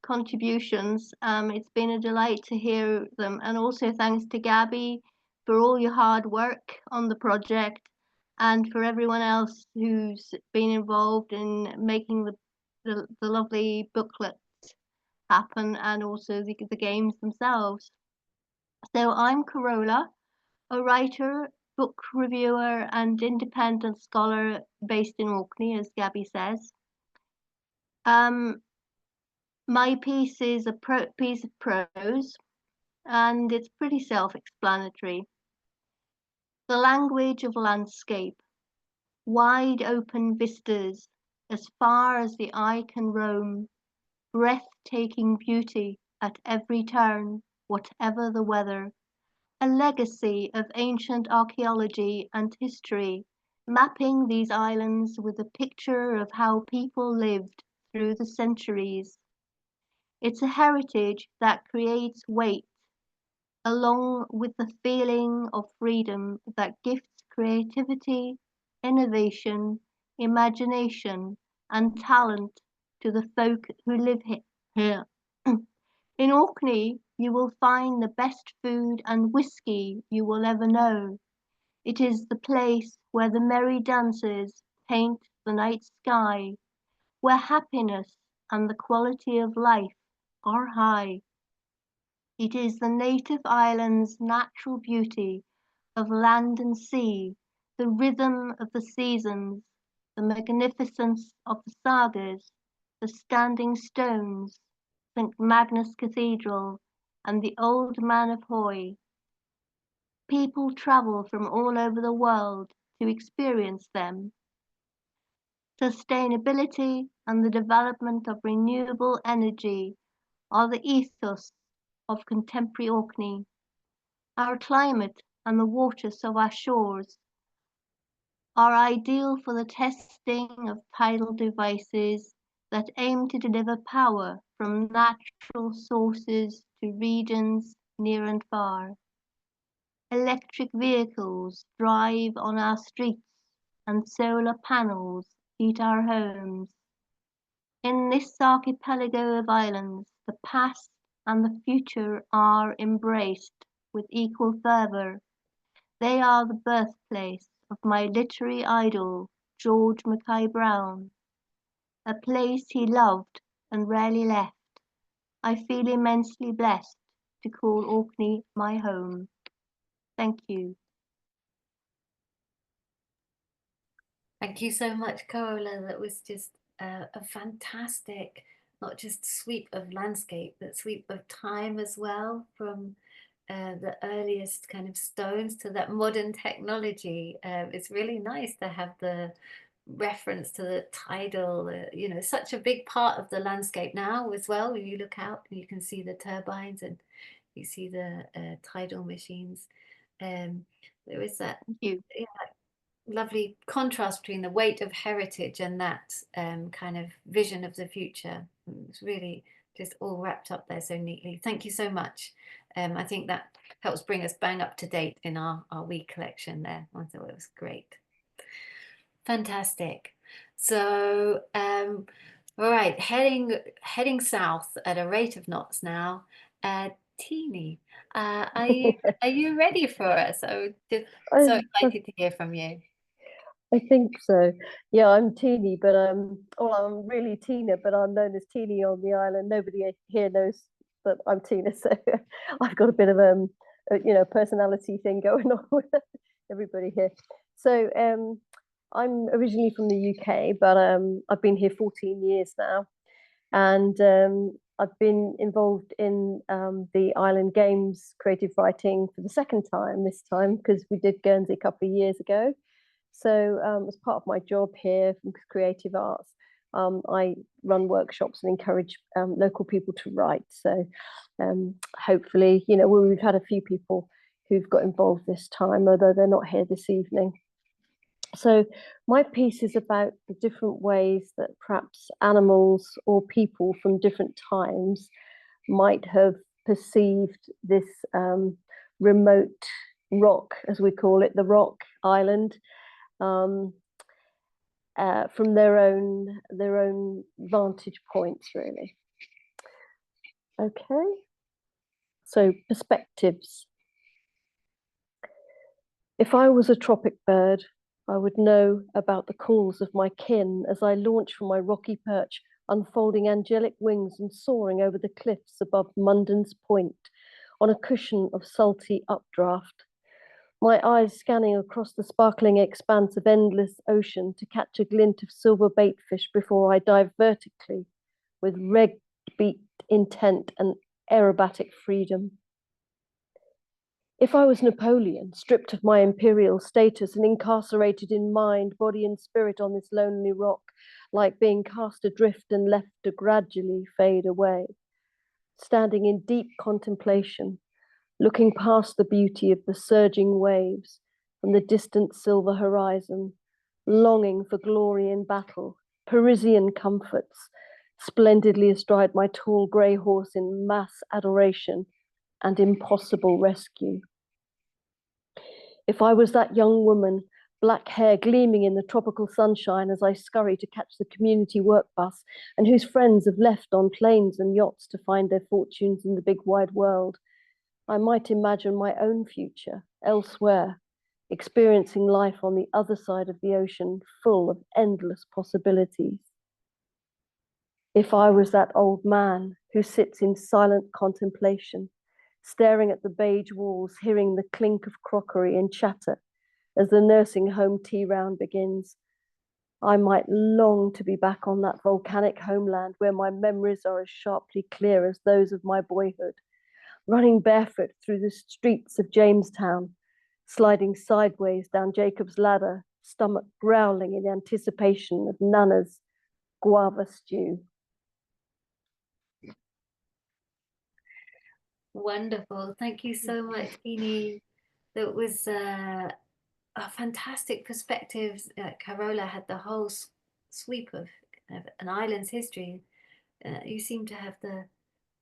contributions. It's been a delight to hear them. And also thanks to Gabby for all your hard work on the project and for everyone else who's been involved in making the lovely booklet. happen, and also the games themselves. So I'm Corolla, a writer, book reviewer, and independent scholar based in Orkney, as Gabby says. My piece is a piece of prose, and it's pretty self-explanatory. The language of landscape, wide open vistas, as far as the eye can roam, breathtaking beauty at every turn, whatever the weather. A legacy of ancient archaeology and history, mapping these islands with a picture of how people lived through the centuries. It's a heritage that creates weight, along with the feeling of freedom that gifts creativity, innovation, imagination, and talent to the folk who live here. In Orkney, you will find the best food and whiskey you will ever know. It is the place where the merry dancers paint the night sky, where happiness and the quality of life are high. It is the native island's natural beauty of land and sea, the rhythm of the seasons, the magnificence of the sagas, the standing stones, St. Magnus Cathedral, and the Old Man of Hoy. People travel from all over the world to experience them. Sustainability and the development of renewable energy are the ethos of contemporary Orkney. Our climate and the waters of our shores are ideal for the testing of tidal devices that aim to deliver power from natural sources to regions near and far. Electric vehicles drive on our streets and solar panels heat our homes. In this archipelago of islands, the past and the future are embraced with equal fervour. They are the birthplace of my literary idol, George Mackay Brown, a place he loved and rarely left. I feel immensely blessed to call Orkney my home. Thank you. Thank you so much, Carola. That was just a fantastic, not just sweep of landscape, but sweep of time as well, from the earliest kind of stones to that modern technology. It's really nice to have the reference to the tidal, you know, such a big part of the landscape now as well. When you look out, you can see the turbines and you see the tidal machines. There is that lovely contrast between the weight of heritage and that kind of vision of the future. It's really just all wrapped up there so neatly. Thank you so much. I think that helps bring us bang up to date in our week collection there. I thought it was great. Fantastic. So, all right, heading south at a rate of knots now. Teeny, are you ready for us? I'm just so excited to hear from you. I think so. Yeah, I'm Teeny, but well, I'm really Tina, but I'm known as Teeny on the island. Nobody here knows that I'm Tina, so I've got a bit of you know, personality thing going on with everybody here. So I'm originally from the UK, but I've been here 14 years now, and I've been involved in the Island Games creative writing for the second time this time, because we did Guernsey a couple of years ago. So as part of my job here from Creative Arts, I run workshops and encourage local people to write. So hopefully, you know, we've had a few people who've got involved this time, although they're not here this evening. So my piece is about the different ways that perhaps animals or people from different times might have perceived this remote rock, as we call it, the rock island, from their own vantage points, really. Okay, so perspectives. If I was a tropic bird, I would know about the calls of my kin as I launch from my rocky perch unfolding angelic wings and soaring over the cliffs above Munden's Point on a cushion of salty updraft. My eyes scanning across the sparkling expanse of endless ocean to catch a glint of silver baitfish before I dive vertically with red-beaked intent and aerobatic freedom. If I was Napoleon, stripped of my imperial status and incarcerated in mind, body, and spirit on this lonely rock, like being cast adrift and left to gradually fade away, standing in deep contemplation, looking past the beauty of the surging waves from the distant silver horizon, longing for glory in battle, Parisian comforts, splendidly astride my tall grey horse in mass adoration and impossible rescue. If I was that young woman, black hair gleaming in the tropical sunshine as I scurry to catch the community work bus, and whose friends have left on planes and yachts to find their fortunes in the big wide world, I might imagine my own future elsewhere, experiencing life on the other side of the ocean, full of endless possibilities. If I was that old man who sits in silent contemplation, staring at the beige walls, hearing the clink of crockery and chatter as the nursing home tea round begins, I might long to be back on that volcanic homeland where my memories are as sharply clear as those of my boyhood, running barefoot through the streets of Jamestown, sliding sideways down Jacob's ladder, stomach growling in anticipation of Nana's guava stew. Wonderful. Thank you so much, Jeannie. That was a fantastic perspective. Carola had the whole sweep of an island's history. You seem to have the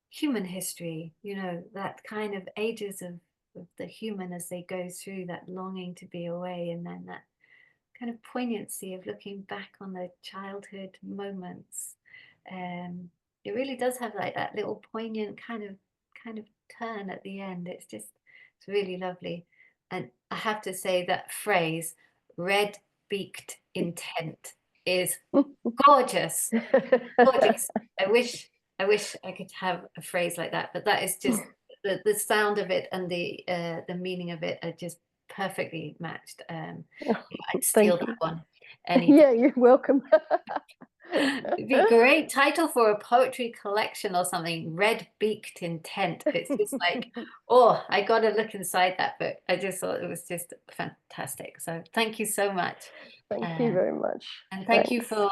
human history, you know, that kind of ages of the human as they go through that longing to be away, and then that kind of poignancy of looking back on the childhood moments. It really does have like that little poignant kind of turn at the end. It's really lovely. And I have to say that phrase, red-beaked intent, is gorgeous. Gorgeous. I wish I could have a phrase like that, but that is just the sound of it and the meaning of it are just perfectly matched. I'd steal that one any Yeah, you're welcome. It'd be a great title for a poetry collection or something, Red-Beaked Intent. It's just like, oh, I got to look inside that book. I just thought it was just fantastic. So thank you so much. Thank you very much. And thank you for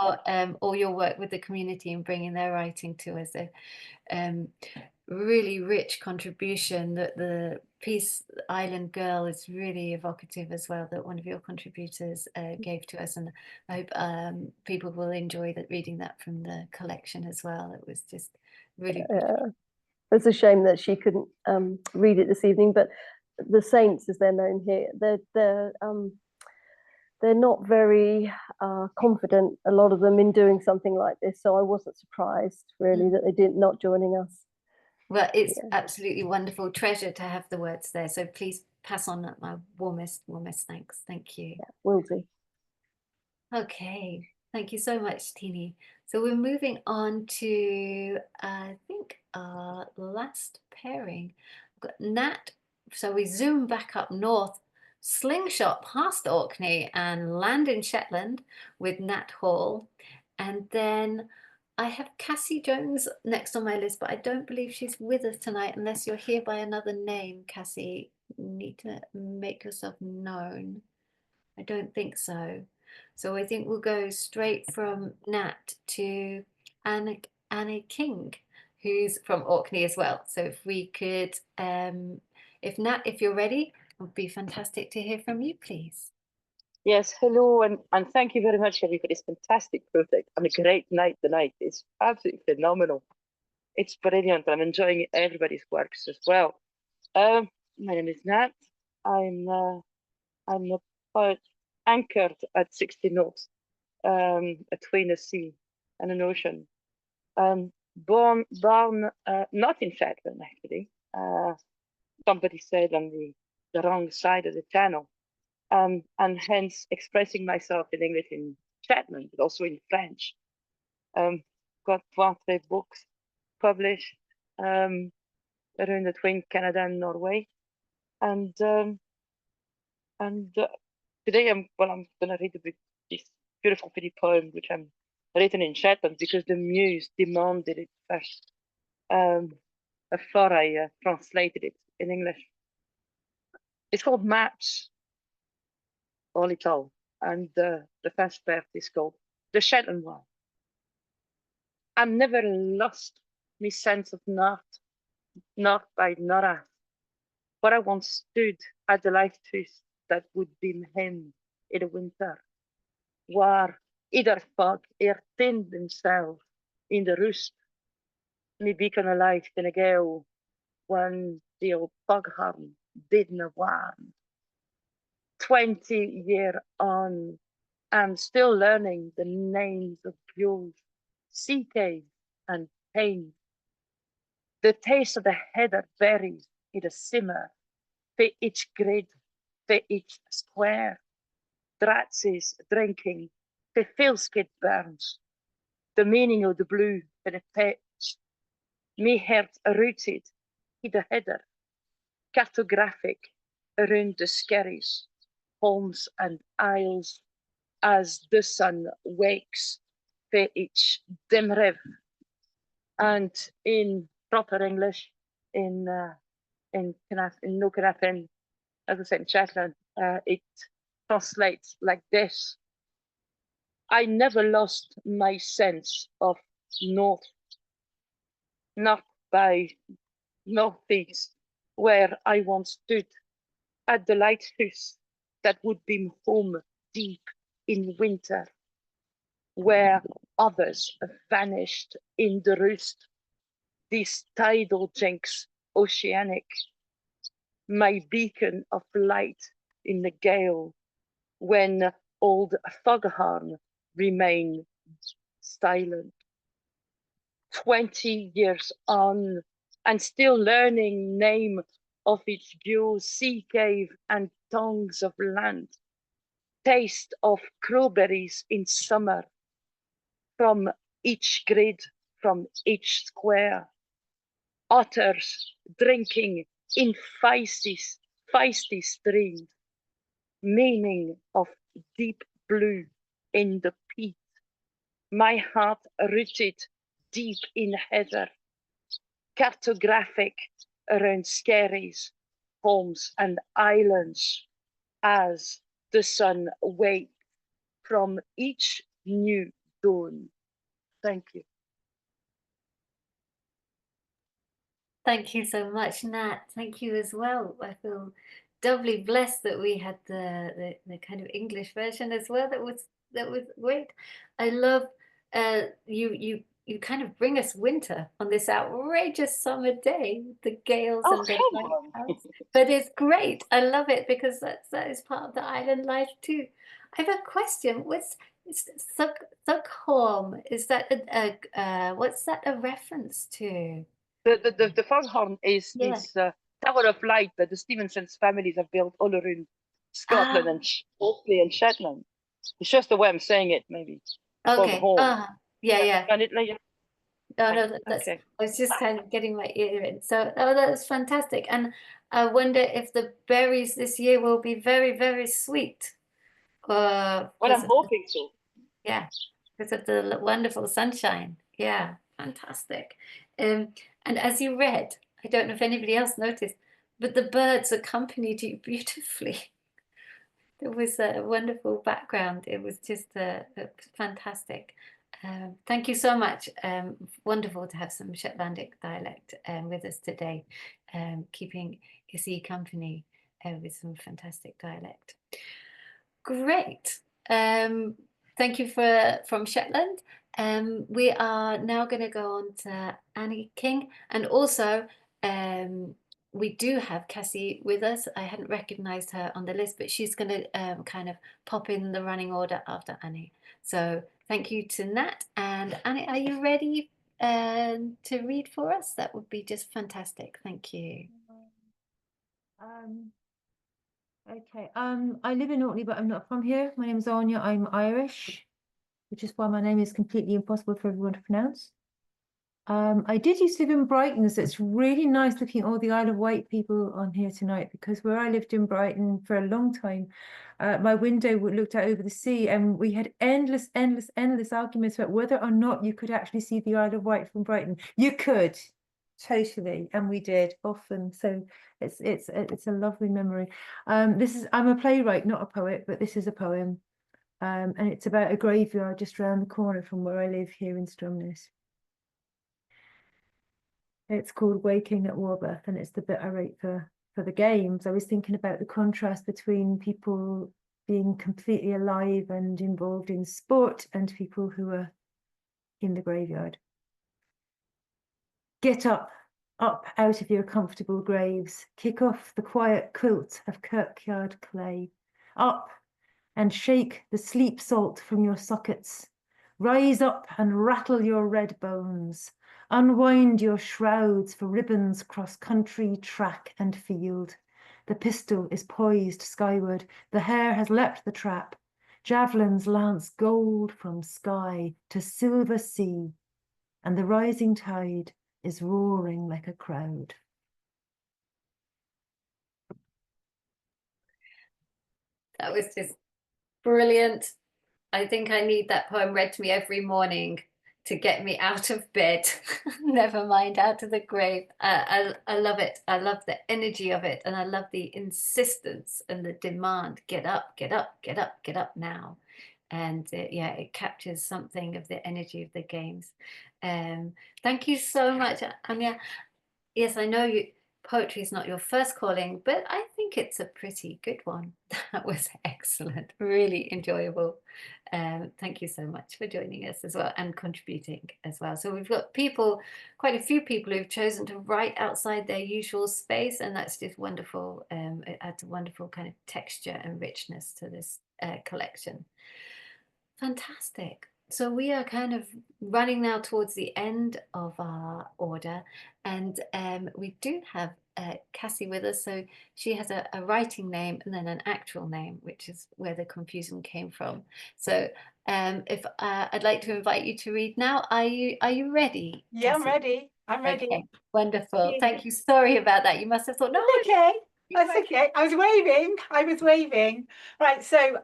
all your work with the community and bringing their writing to us. Really rich contribution. That the piece Island Girl is really evocative as well, that one of your contributors gave to us, and I hope people will enjoy reading that from the collection as well. It was just really it's a shame that she couldn't read it this evening, but the Saints, as they're known here, they're not very confident, a lot of them, in doing something like this, so I wasn't surprised really that they didn't not joining us. Well, it's absolutely wonderful treasure to have the words there. So please pass on my warmest thanks. Thank you. Yeah, will do. Okay, thank you so much, Tini. So we're moving on to, I think, our last pairing. We've got Nat. So we zoom back up north, slingshot past Orkney and land in Shetland with Nat Hall. And then I have Cassie Jones next on my list, but I don't believe she's with us tonight unless you're here by another name, Cassie. You need to make yourself known. I don't think so. So I think we'll go straight from Nat to Anna King, who's from Orkney as well. So if we could, if Nat, if you're ready, it would be fantastic to hear from you, please. Yes, hello, and thank you very much, Ellie, for this fantastic project and a great night tonight. It's absolutely phenomenal. It's brilliant. I'm enjoying everybody's works as well. My name is Nat. I'm a poet anchored at 60 knots between a sea and an ocean. Born not in Shetland, actually. Somebody said on the wrong side of the channel. And hence expressing myself in English in Shetland, but also in French. got 2 or 3 books published around between Canada and Norway. And today I'm going to read this beautiful pretty poem which I'm written in Shetland because the muse demanded it first before I translated it in English. It's called Maps, all it's all, and the first part is called The Shetland One. I'm never lost my sense of north by north, where I once stood at the lighthouse that would beam him in the winter, waar ieder fog ertint himself in the rust, me beacon a light in a gale, when the old foghorn didn't warn. 20 years on, I'm still learning the names of jewels, sea cave and pain. The taste of the heather berries in a simmer, for each grid, for each square. Dratses drinking, for Philskid burns. The meaning of the blue for the pitch. Me heart rooted in the heather. Cartographic around the skerries, homes and isles, as the sun wakes for each dim riv. And in proper English, in No Canafin, as I said in Shetland, it translates like this. I never lost my sense of north, not by northeast, where I once stood at the lighthouse that would be home deep in winter, where others vanished in the roost, these tidal jinks oceanic, my beacon of light in the gale, when old foghorn remained silent. 20 years on, and still learning name of its view, sea cave and tongues of land, taste of crowberries in summer, from each grid, from each square, otters drinking in feisty streams, meaning of deep blue in the peat, my heart rooted deep in heather, cartographic around skerries, homes and islands, as the sun wakes from each new dawn. Thank you. Thank you so much, Nat. Thank you as well. I feel doubly blessed that we had the kind of English version as well. That was great. I love you kind of bring us winter on this outrageous summer day, the gales and the lighthouse. But it's great. I love it because that is part of the island life too. I have a question. What's Stockholm? Is that what's that a reference to? The foghorn is this tower of light that the Stevenson's families have built all around Scotland and Orkney and Shetland. It's just the way I'm saying it, maybe. Okay. Yeah. And it, like, No, that's okay. I was just kind of getting my ear in. So, that's fantastic. And I wonder if the berries this year will be very, very sweet. Well, I'm hoping so. Yeah, because of the wonderful sunshine. Yeah, fantastic. And as you read, I don't know if anybody else noticed, but the birds accompanied you beautifully. There was a wonderful background. It was just fantastic. Thank you so much. Wonderful to have some Shetlandic dialect with us today, keeping Issy company with some fantastic dialect. Great. Thank you from Shetland. We are now going to go on to Annie King, and also we do have Cassie with us. I hadn't recognized her on the list, but she's going to kind of pop in the running order after Annie. So thank you to Nat. And Annie, are you ready to read for us? That would be just fantastic. Thank you. Okay. I live in Orkney, but I'm not from here. My name is Anya. I'm Irish. which is why my name is completely impossible for everyone to pronounce. I did used to live in Brighton, so it's really nice looking at all the Isle of Wight people on here tonight, because where I lived in Brighton for a long time, my window looked out over the sea, and we had endless arguments about whether or not you could actually see the Isle of Wight from Brighton. You could, totally, and we did often. So it's a lovely memory. I'm a playwright, not a poet, but this is a poem, and it's about a graveyard just around the corner from where I live here in Stromness. It's called Waking at Warburth, and it's the bit I wrote for the games. I was thinking about the contrast between people being completely alive and involved in sport and people who are in the graveyard. Get up out of your comfortable graves. Kick off the quiet quilt of kirkyard clay. Up and shake the sleep salt from your sockets. Rise up and rattle your red bones. Unwind your shrouds for ribbons cross country, track and field. The pistol is poised skyward. The hare has leapt the trap. Javelins lance gold from sky to silver sea, and the rising tide is roaring like a crowd. That was just brilliant. I think I need that poem read to me every morning to get me out of bed, never mind out of the grave. I love it. I love the energy of it. And I love the insistence and the demand. Get up, get up, get up, get up now. And yeah, it captures something of the energy of the games. Thank you so much, Anya. Yes, I know poetry is not your first calling, but I think it's a pretty good one. That was excellent, really enjoyable. Thank you so much for joining us as well and contributing as well. So we've got quite a few people who've chosen to write outside their usual space, and that's just wonderful. It adds a wonderful kind of texture and richness to this collection. Fantastic. So we are kind of running now towards the end of our order, and we do have Cassie with us. So she has a writing name and then an actual name, which is where the confusion came from. So if I'd like to invite you to read now. Are you ready? Yeah, I'm Cassie? ready. I'm ready. Okay, wonderful. Thank you. Sorry about that. You must have thought, no, Okay. That's okay. I was waving. Right. So,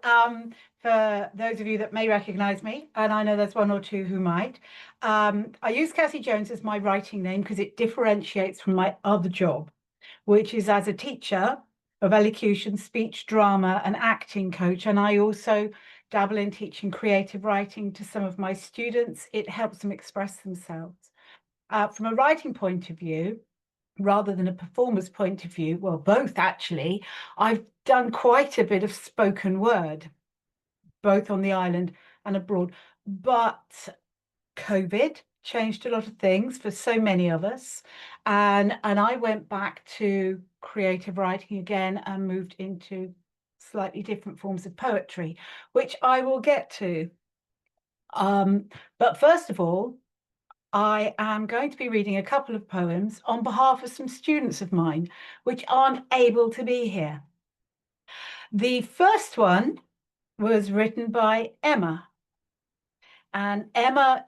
for those of you that may recognize me, and I know there's one or two who might, I use Cassie Jones as my writing name because it differentiates from my other job, which is as a teacher of elocution, speech, drama, and acting coach. And I also dabble in teaching creative writing to some of my students. It helps them express themselves. From a writing point of view, rather than a performer's point of view, well, both actually, I've done quite a bit of spoken word, both on the island and abroad. But COVID changed a lot of things for so many of us. And I went back to creative writing again and moved into slightly different forms of poetry, which I will get to. But first of all, I am going to be reading a couple of poems on behalf of some students of mine, which aren't able to be here. The first one was written by Emma. And Emma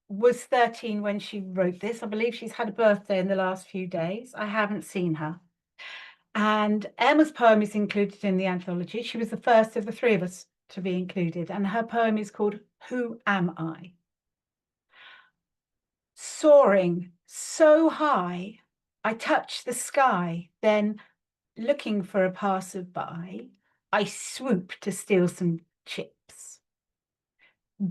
was 13 when she wrote this. I believe she's had a birthday in the last few days. I haven't seen her. And Emma's poem is included in the anthology. She was the first of the three of us to be included. And her poem is called Who Am I? Soaring so high, I touch the sky, then looking for a passer-by, I swoop to steal some chips.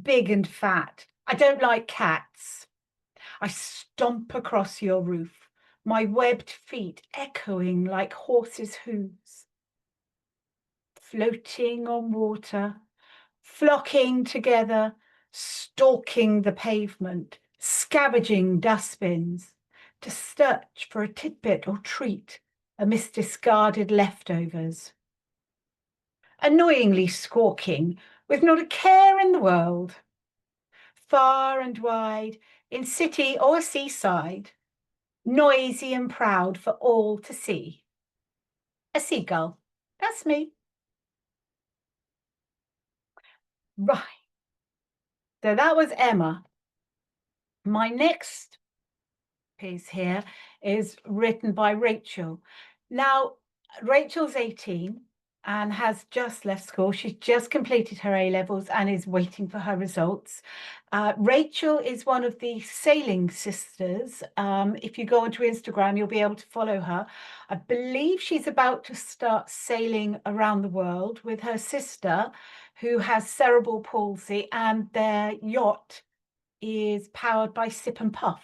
Big and fat, I don't like cats. I stomp across your roof, my webbed feet echoing like horses' hooves. Floating on water, flocking together, stalking the pavement, scavenging dustbins to search for a tidbit or treat amidst discarded leftovers. Annoyingly squawking with not a care in the world. Far and wide, in city or seaside, noisy and proud for all to see. A seagull, that's me. Right. So that was Emma. My next piece here is written by Rachel. Now, Rachel's 18 and has just left school. She's just completed her A-levels and is waiting for her results. Rachel is one of the sailing sisters. If you go onto Instagram, you'll be able to follow her. I believe she's about to start sailing around the world with her sister, who has cerebral palsy, and their yacht is powered by Sip and Puff,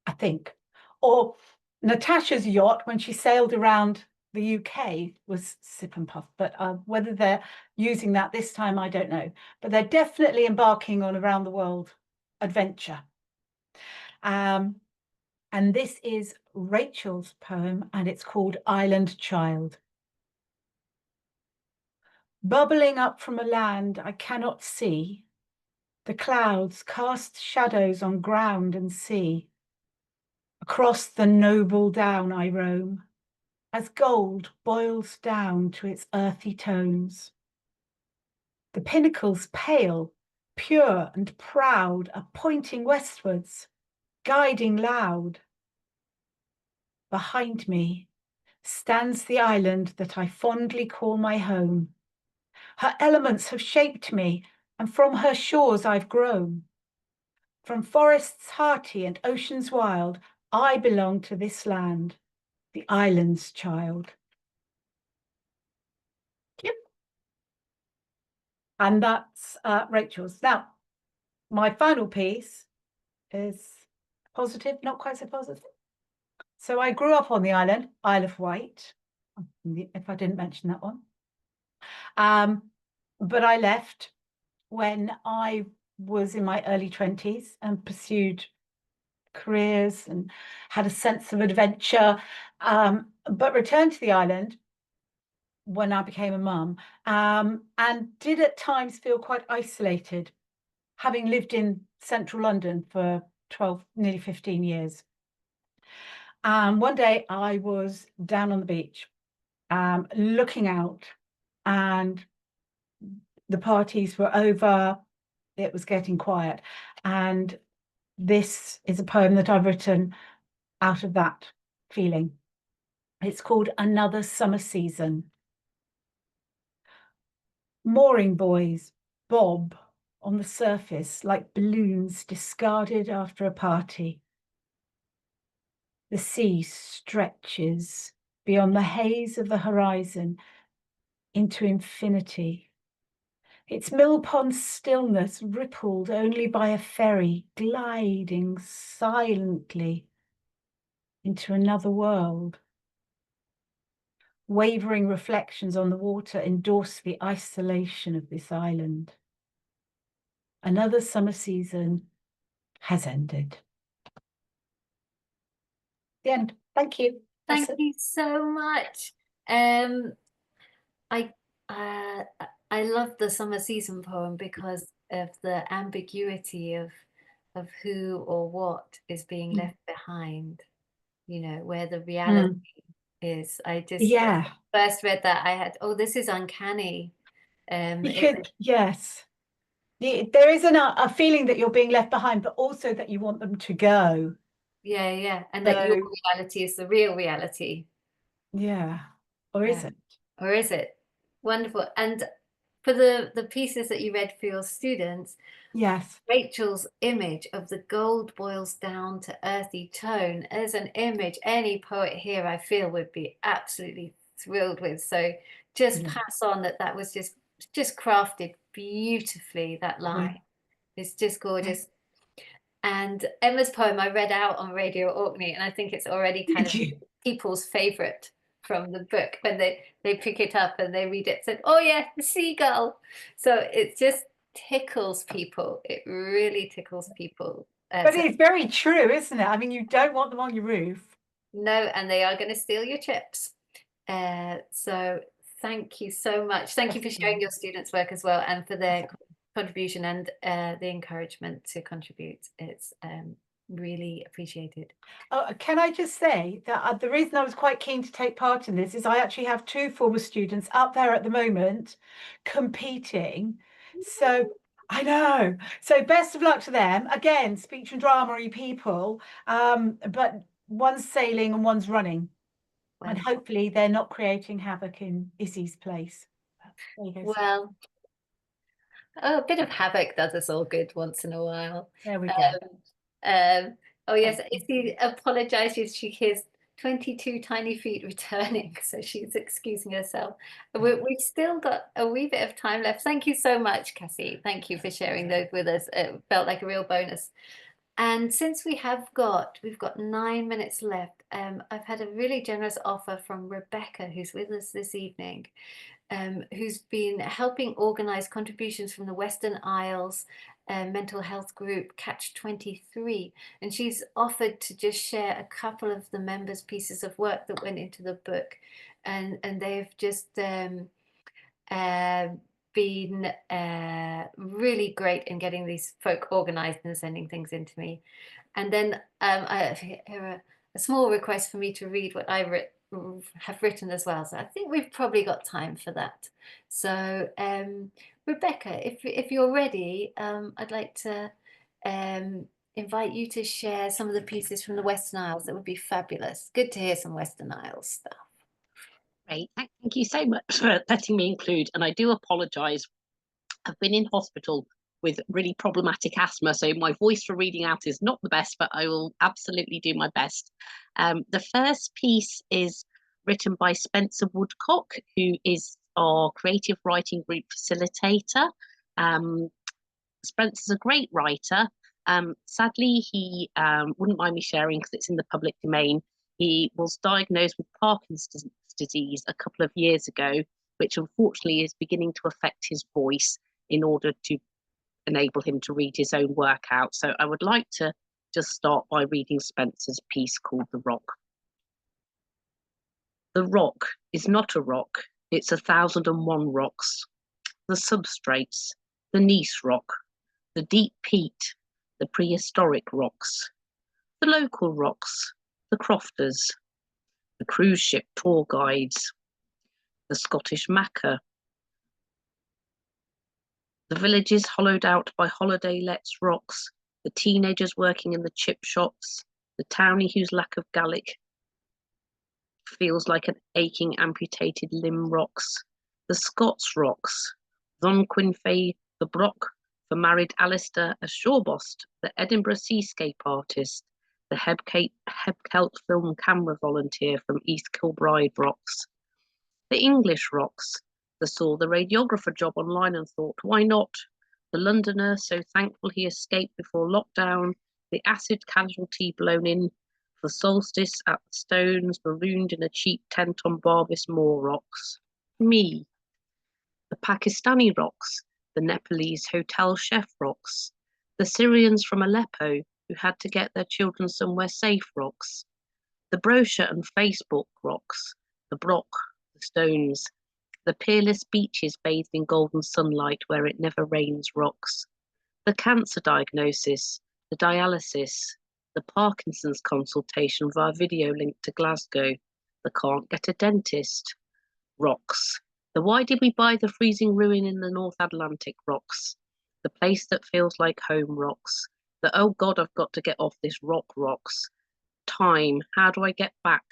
I think. Or Natasha's yacht, when she sailed around the UK, was Sip and Puff, but whether they're using that this time, I don't know. But they're definitely embarking on around the world adventure. And this is Rachel's poem, and it's called Island Child. Bubbling up from a land I cannot see, the clouds cast shadows on ground and sea. Across the noble down I roam, as gold boils down to its earthy tones. The pinnacles pale, pure and proud, are pointing westwards, guiding loud. Behind me stands the island that I fondly call my home. Her elements have shaped me, and from her shores I've grown. From forests hearty and oceans wild, I belong to this land, the island's child. Yep. And that's Rachel's. Now, my final piece is positive, not quite so positive. So I grew up on the island, Isle of Wight, if I didn't mention that one. But I left when I was in my early 20s and pursued careers and had a sense of adventure, but returned to the island when I became a mum, and did at times feel quite isolated, having lived in central London for 12, nearly 15 years. One day I was down on the beach, looking out, and the parties were over, it was getting quiet. And this is a poem that I've written out of that feeling. It's called Another Summer Season. Mooring buoys bob on the surface like balloons discarded after a party. The sea stretches beyond the haze of the horizon into infinity. Its mill pond stillness rippled only by a ferry gliding silently into another world. Wavering reflections on the water endorse the isolation of this island. Another summer season has ended. The end. Thank you. Thank you so much. I love the summer season poem because of the ambiguity of who or what is being left behind, you know, where the reality is. I just, when I first read that, I had, oh, this is uncanny. Yes. There is a feeling that you're being left behind, but also that you want them to go. Yeah, yeah. And that your reality is the real reality. Yeah. Or is it? Or is it? Wonderful. And for the pieces that you read for your students, yes, Rachel's image of the gold boils down to earthy tone is an image any poet here I feel would be absolutely thrilled with. So just pass on that was just crafted beautifully. That line is just gorgeous. And Emma's poem I read out on Radio Orkney, and I think it's already kind of people's favorite from the book when they pick it up and they read it, said, oh yeah, the seagull. So it just tickles people. It really tickles people. But it's very true, isn't it? I mean, you don't want them on your roof. No, and they are going to steal your chips. So thank you so much. Thank you for sharing your students' work as well, and for their contribution and the encouragement to contribute. It's really appreciated. Oh, can I just say that the reason I was quite keen to take part in this is I actually have 2 former students up there at the moment competing. So I know. So best of luck to them. Again, speech and drama-y people, but one's sailing and one's running. And hopefully they're not creating havoc in Izzy's place. There you go. Well, a bit of havoc does us all good once in a while. There we go. Oh yes, Izzy apologizes. She hears 22 tiny feet returning, so she's excusing herself. We've still got a wee bit of time left. Thank you so much, Cassie. Thank you for sharing those with us. It felt like a real bonus. And since we've got 9 minutes left, I've had a really generous offer from Rebecca, who's with us this evening, who's been helping organise contributions from the Western Isles mental health group Catch 23. And she's offered to just share a couple of the members' pieces of work that went into the book. And they've just been really great in getting these folk organised and sending things into me. And then I have a small request for me to read what I have written as well. So I think we've probably got time for that. So Rebecca, if you're ready, I'd like to invite you to share some of the pieces from the Western Isles. That would be fabulous. Good to hear some Western Isles stuff. Great, thank you so much for letting me include, and I do apologise. I've been in hospital with really problematic asthma, so my voice for reading out is not the best, but I will absolutely do my best. The first piece is written by Spencer Woodcock, who is our creative writing group facilitator. Spencer's a great writer. Sadly, he wouldn't mind me sharing because it's in the public domain. He was diagnosed with Parkinson's disease a couple of years ago, which unfortunately is beginning to affect his voice in order to enable him to read his own work out. So I would like to just start by reading Spencer's piece called The Rock. The rock is not a rock, it's 1,001 rocks. The substrates, the gneiss rock, the deep peat, the prehistoric rocks, the local rocks, the crofters, the cruise ship tour guides, the Scottish macker, the villages hollowed out by holiday lets rocks, the teenagers working in the chip shops, the townie whose lack of Gaelic feels like an aching amputated limb rocks, the Scots rocks, Von Quinfay the Brock, for married Alistair a Shawbost, the Edinburgh seascape artist, the Hebkelt film camera volunteer from East Kilbride rocks, the English rocks, saw the radiographer job online and thought, why not? The Londoner, so thankful he escaped before lockdown, the acid casualty blown in for solstice at the Stones, marooned in a cheap tent on Barbis Moor rocks. Me, the Pakistani rocks, the Nepalese hotel chef rocks, the Syrians from Aleppo who had to get their children somewhere safe rocks, the brochure and Facebook rocks, the Brock, the Stones, the peerless beaches bathed in golden sunlight where it never rains rocks, the cancer diagnosis, the dialysis, the Parkinson's consultation via video link to Glasgow, the can't get a dentist rocks, the why did we buy the freezing ruin in the North Atlantic rocks, the place that feels like home rocks, the oh God, I've got to get off this rock rocks, time, how do I get back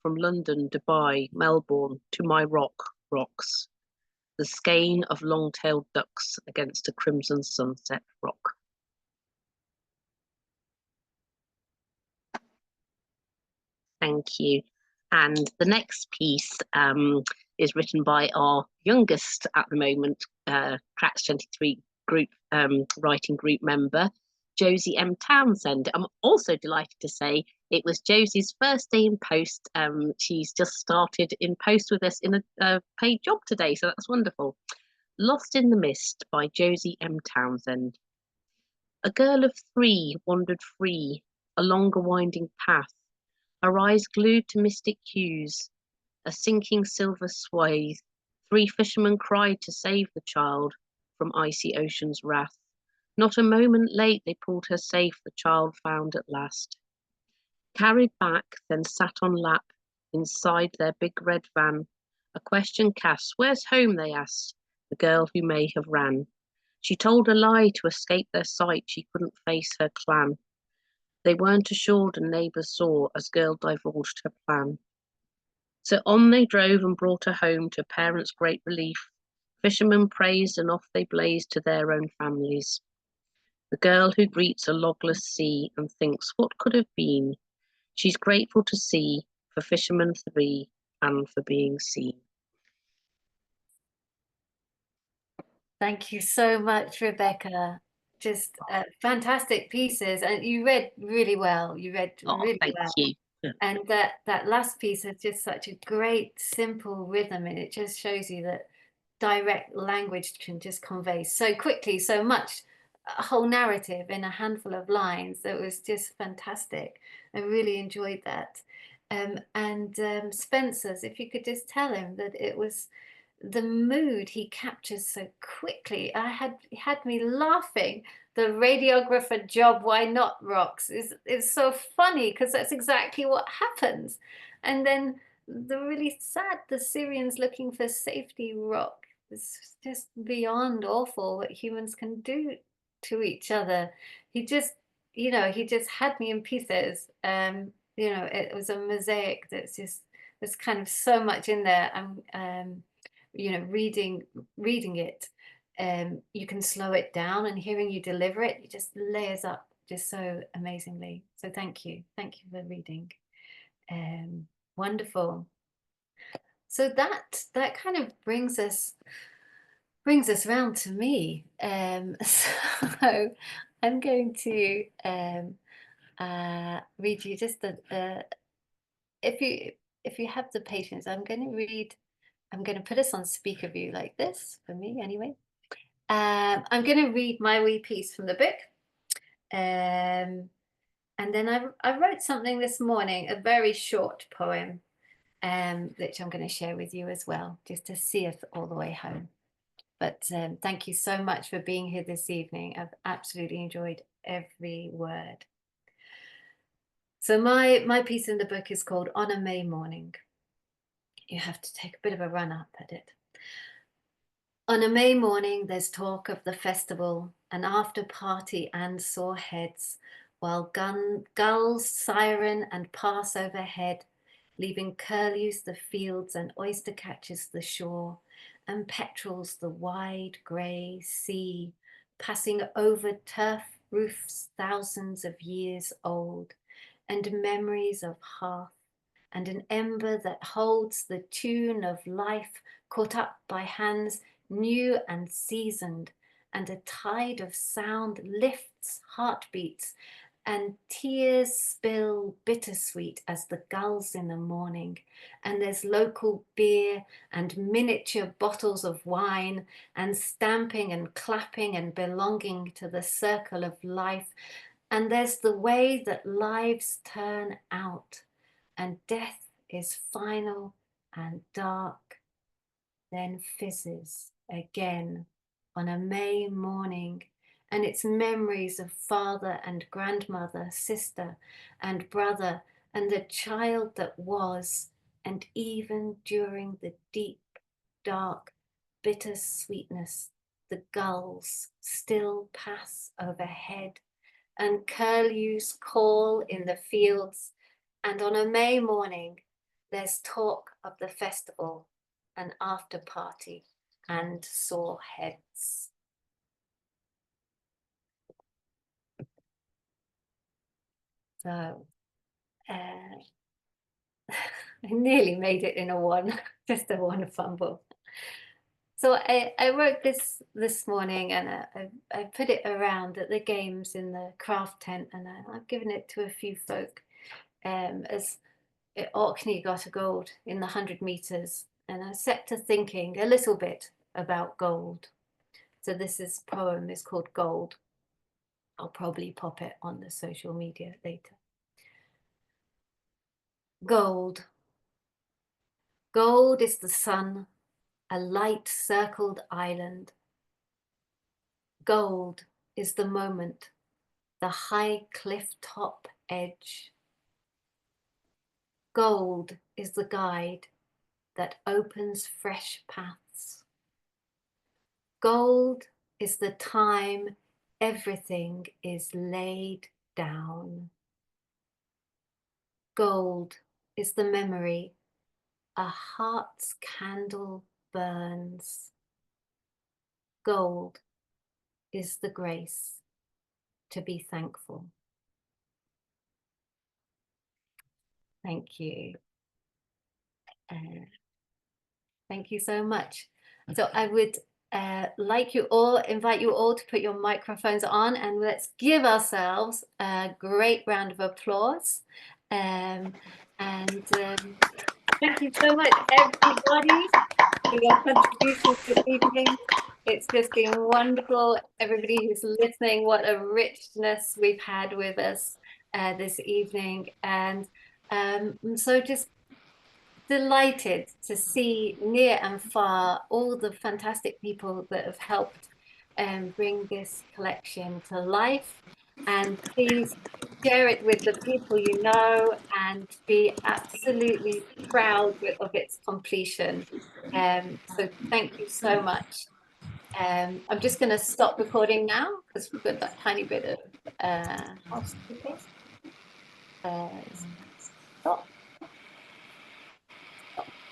from London, Dubai, Melbourne to my rocks, the skein of long-tailed ducks against a crimson sunset rock. Thank you. And the next piece is written by our youngest at the moment, Cracks 23 group writing group member, Josie M. Townsend. I'm also delighted to say it was Josie's first day in post. She's just started in post with us in a paid job today, so that's wonderful. Lost in the Mist by Josie M. Townsend. A girl of 3 wandered free along a winding path, her eyes glued to mystic hues, a sinking silver swathe. 3 fishermen cried to save the child from icy ocean's wrath. Not a moment late they pulled her safe, the child found at last. Carried back, then sat on lap inside their big red van. A question cast, where's home, they asked, the girl who may have ran. She told a lie to escape their sight. She couldn't face her clan. They weren't assured and neighbours saw as girl divulged her plan. So on they drove and brought her home to parents' great relief. Fishermen praised and off they blazed to their own families. The girl who greets a logless sea and thinks, what could have been? She's grateful to see for fishermen three and for being seen. Thank you so much, Rebecca. Just fantastic pieces, and you read really well. You read really Thank well. you. And that last piece has just such a great, simple rhythm, and it just shows you that direct language can just convey so quickly, so much, a whole narrative in a handful of lines. That was just fantastic. I really enjoyed that. Spencer's, if you could just tell him that it was the mood he captures so quickly. He had me laughing. The radiographer job, why not, rocks is so funny because that's exactly what happens. And then the really sad, the Syrians looking for safety, rock. It's just beyond awful what humans can do to each other. He just, he just had me in pieces. It was a mosaic that's just, there's kind of so much in there. Reading it, you can slow it down, and hearing you deliver it, it just layers up just so amazingly. So thank you for reading. Wonderful. So that kind of brings us round to me. So I'm going to read you just if you have the patience, I'm going to put us on speaker view like this, for me anyway. I'm going to read my wee piece from the book. And then I wrote something this morning, a very short poem, which I'm going to share with you as well, just to see us all the way home. But thank you so much for being here this evening. I've absolutely enjoyed every word. So my piece in the book is called On a May Morning. You have to take a bit of a run up at it. On a May morning, there's talk of the festival, an after party and sore heads, while gulls siren and pass overhead, leaving curlews the fields and oyster catchers the shore, and petrels the wide grey sea, passing over turf roofs thousands of years old, and memories of hearth, and an ember that holds the tune of life caught up by hands new and seasoned, and a tide of sound lifts heartbeats, and tears spill bittersweet as the gulls in the morning, and there's local beer and miniature bottles of wine, and stamping and clapping and belonging to the circle of life, and there's the way that lives turn out, and death is final and dark, then fizzes again on a May morning, and its memories of father and grandmother, sister and brother, and the child that was, and even during the deep, dark, bitter sweetness, the gulls still pass overhead, and curlews call in the fields, and on a May morning, there's talk of the festival, an after party, and sore heads. So, I nearly made it in a one, just a one fumble. So I wrote this morning, and I put it around at the games in the craft tent, and I've given it to a few folk as Orkney got a gold in the 100 meters, and I set to thinking a little bit about gold. So this poem is called Gold. I'll probably pop it on the social media later. Gold. Gold is the sun, a light circled island. Gold is the moment, the high cliff top edge. Gold is the guide that opens fresh paths. Gold is the time everything is laid down. Gold is the memory a heart's candle burns. Gold is the grace to be thankful. Thank you. Thank you so much. So I would invite you all to put your microphones on, and let's give ourselves a great round of applause. Thank you so much, everybody, for your contributions this evening. It's just been wonderful. Everybody who's listening, what a richness we've had with us this evening. And I'm so just delighted to see near and far all the fantastic people that have helped bring this collection to life. And please share it with the people you know and be absolutely proud of its completion. So thank you so much. I'm just going to stop recording now because we've got that tiny bit of housekeeping. Stop.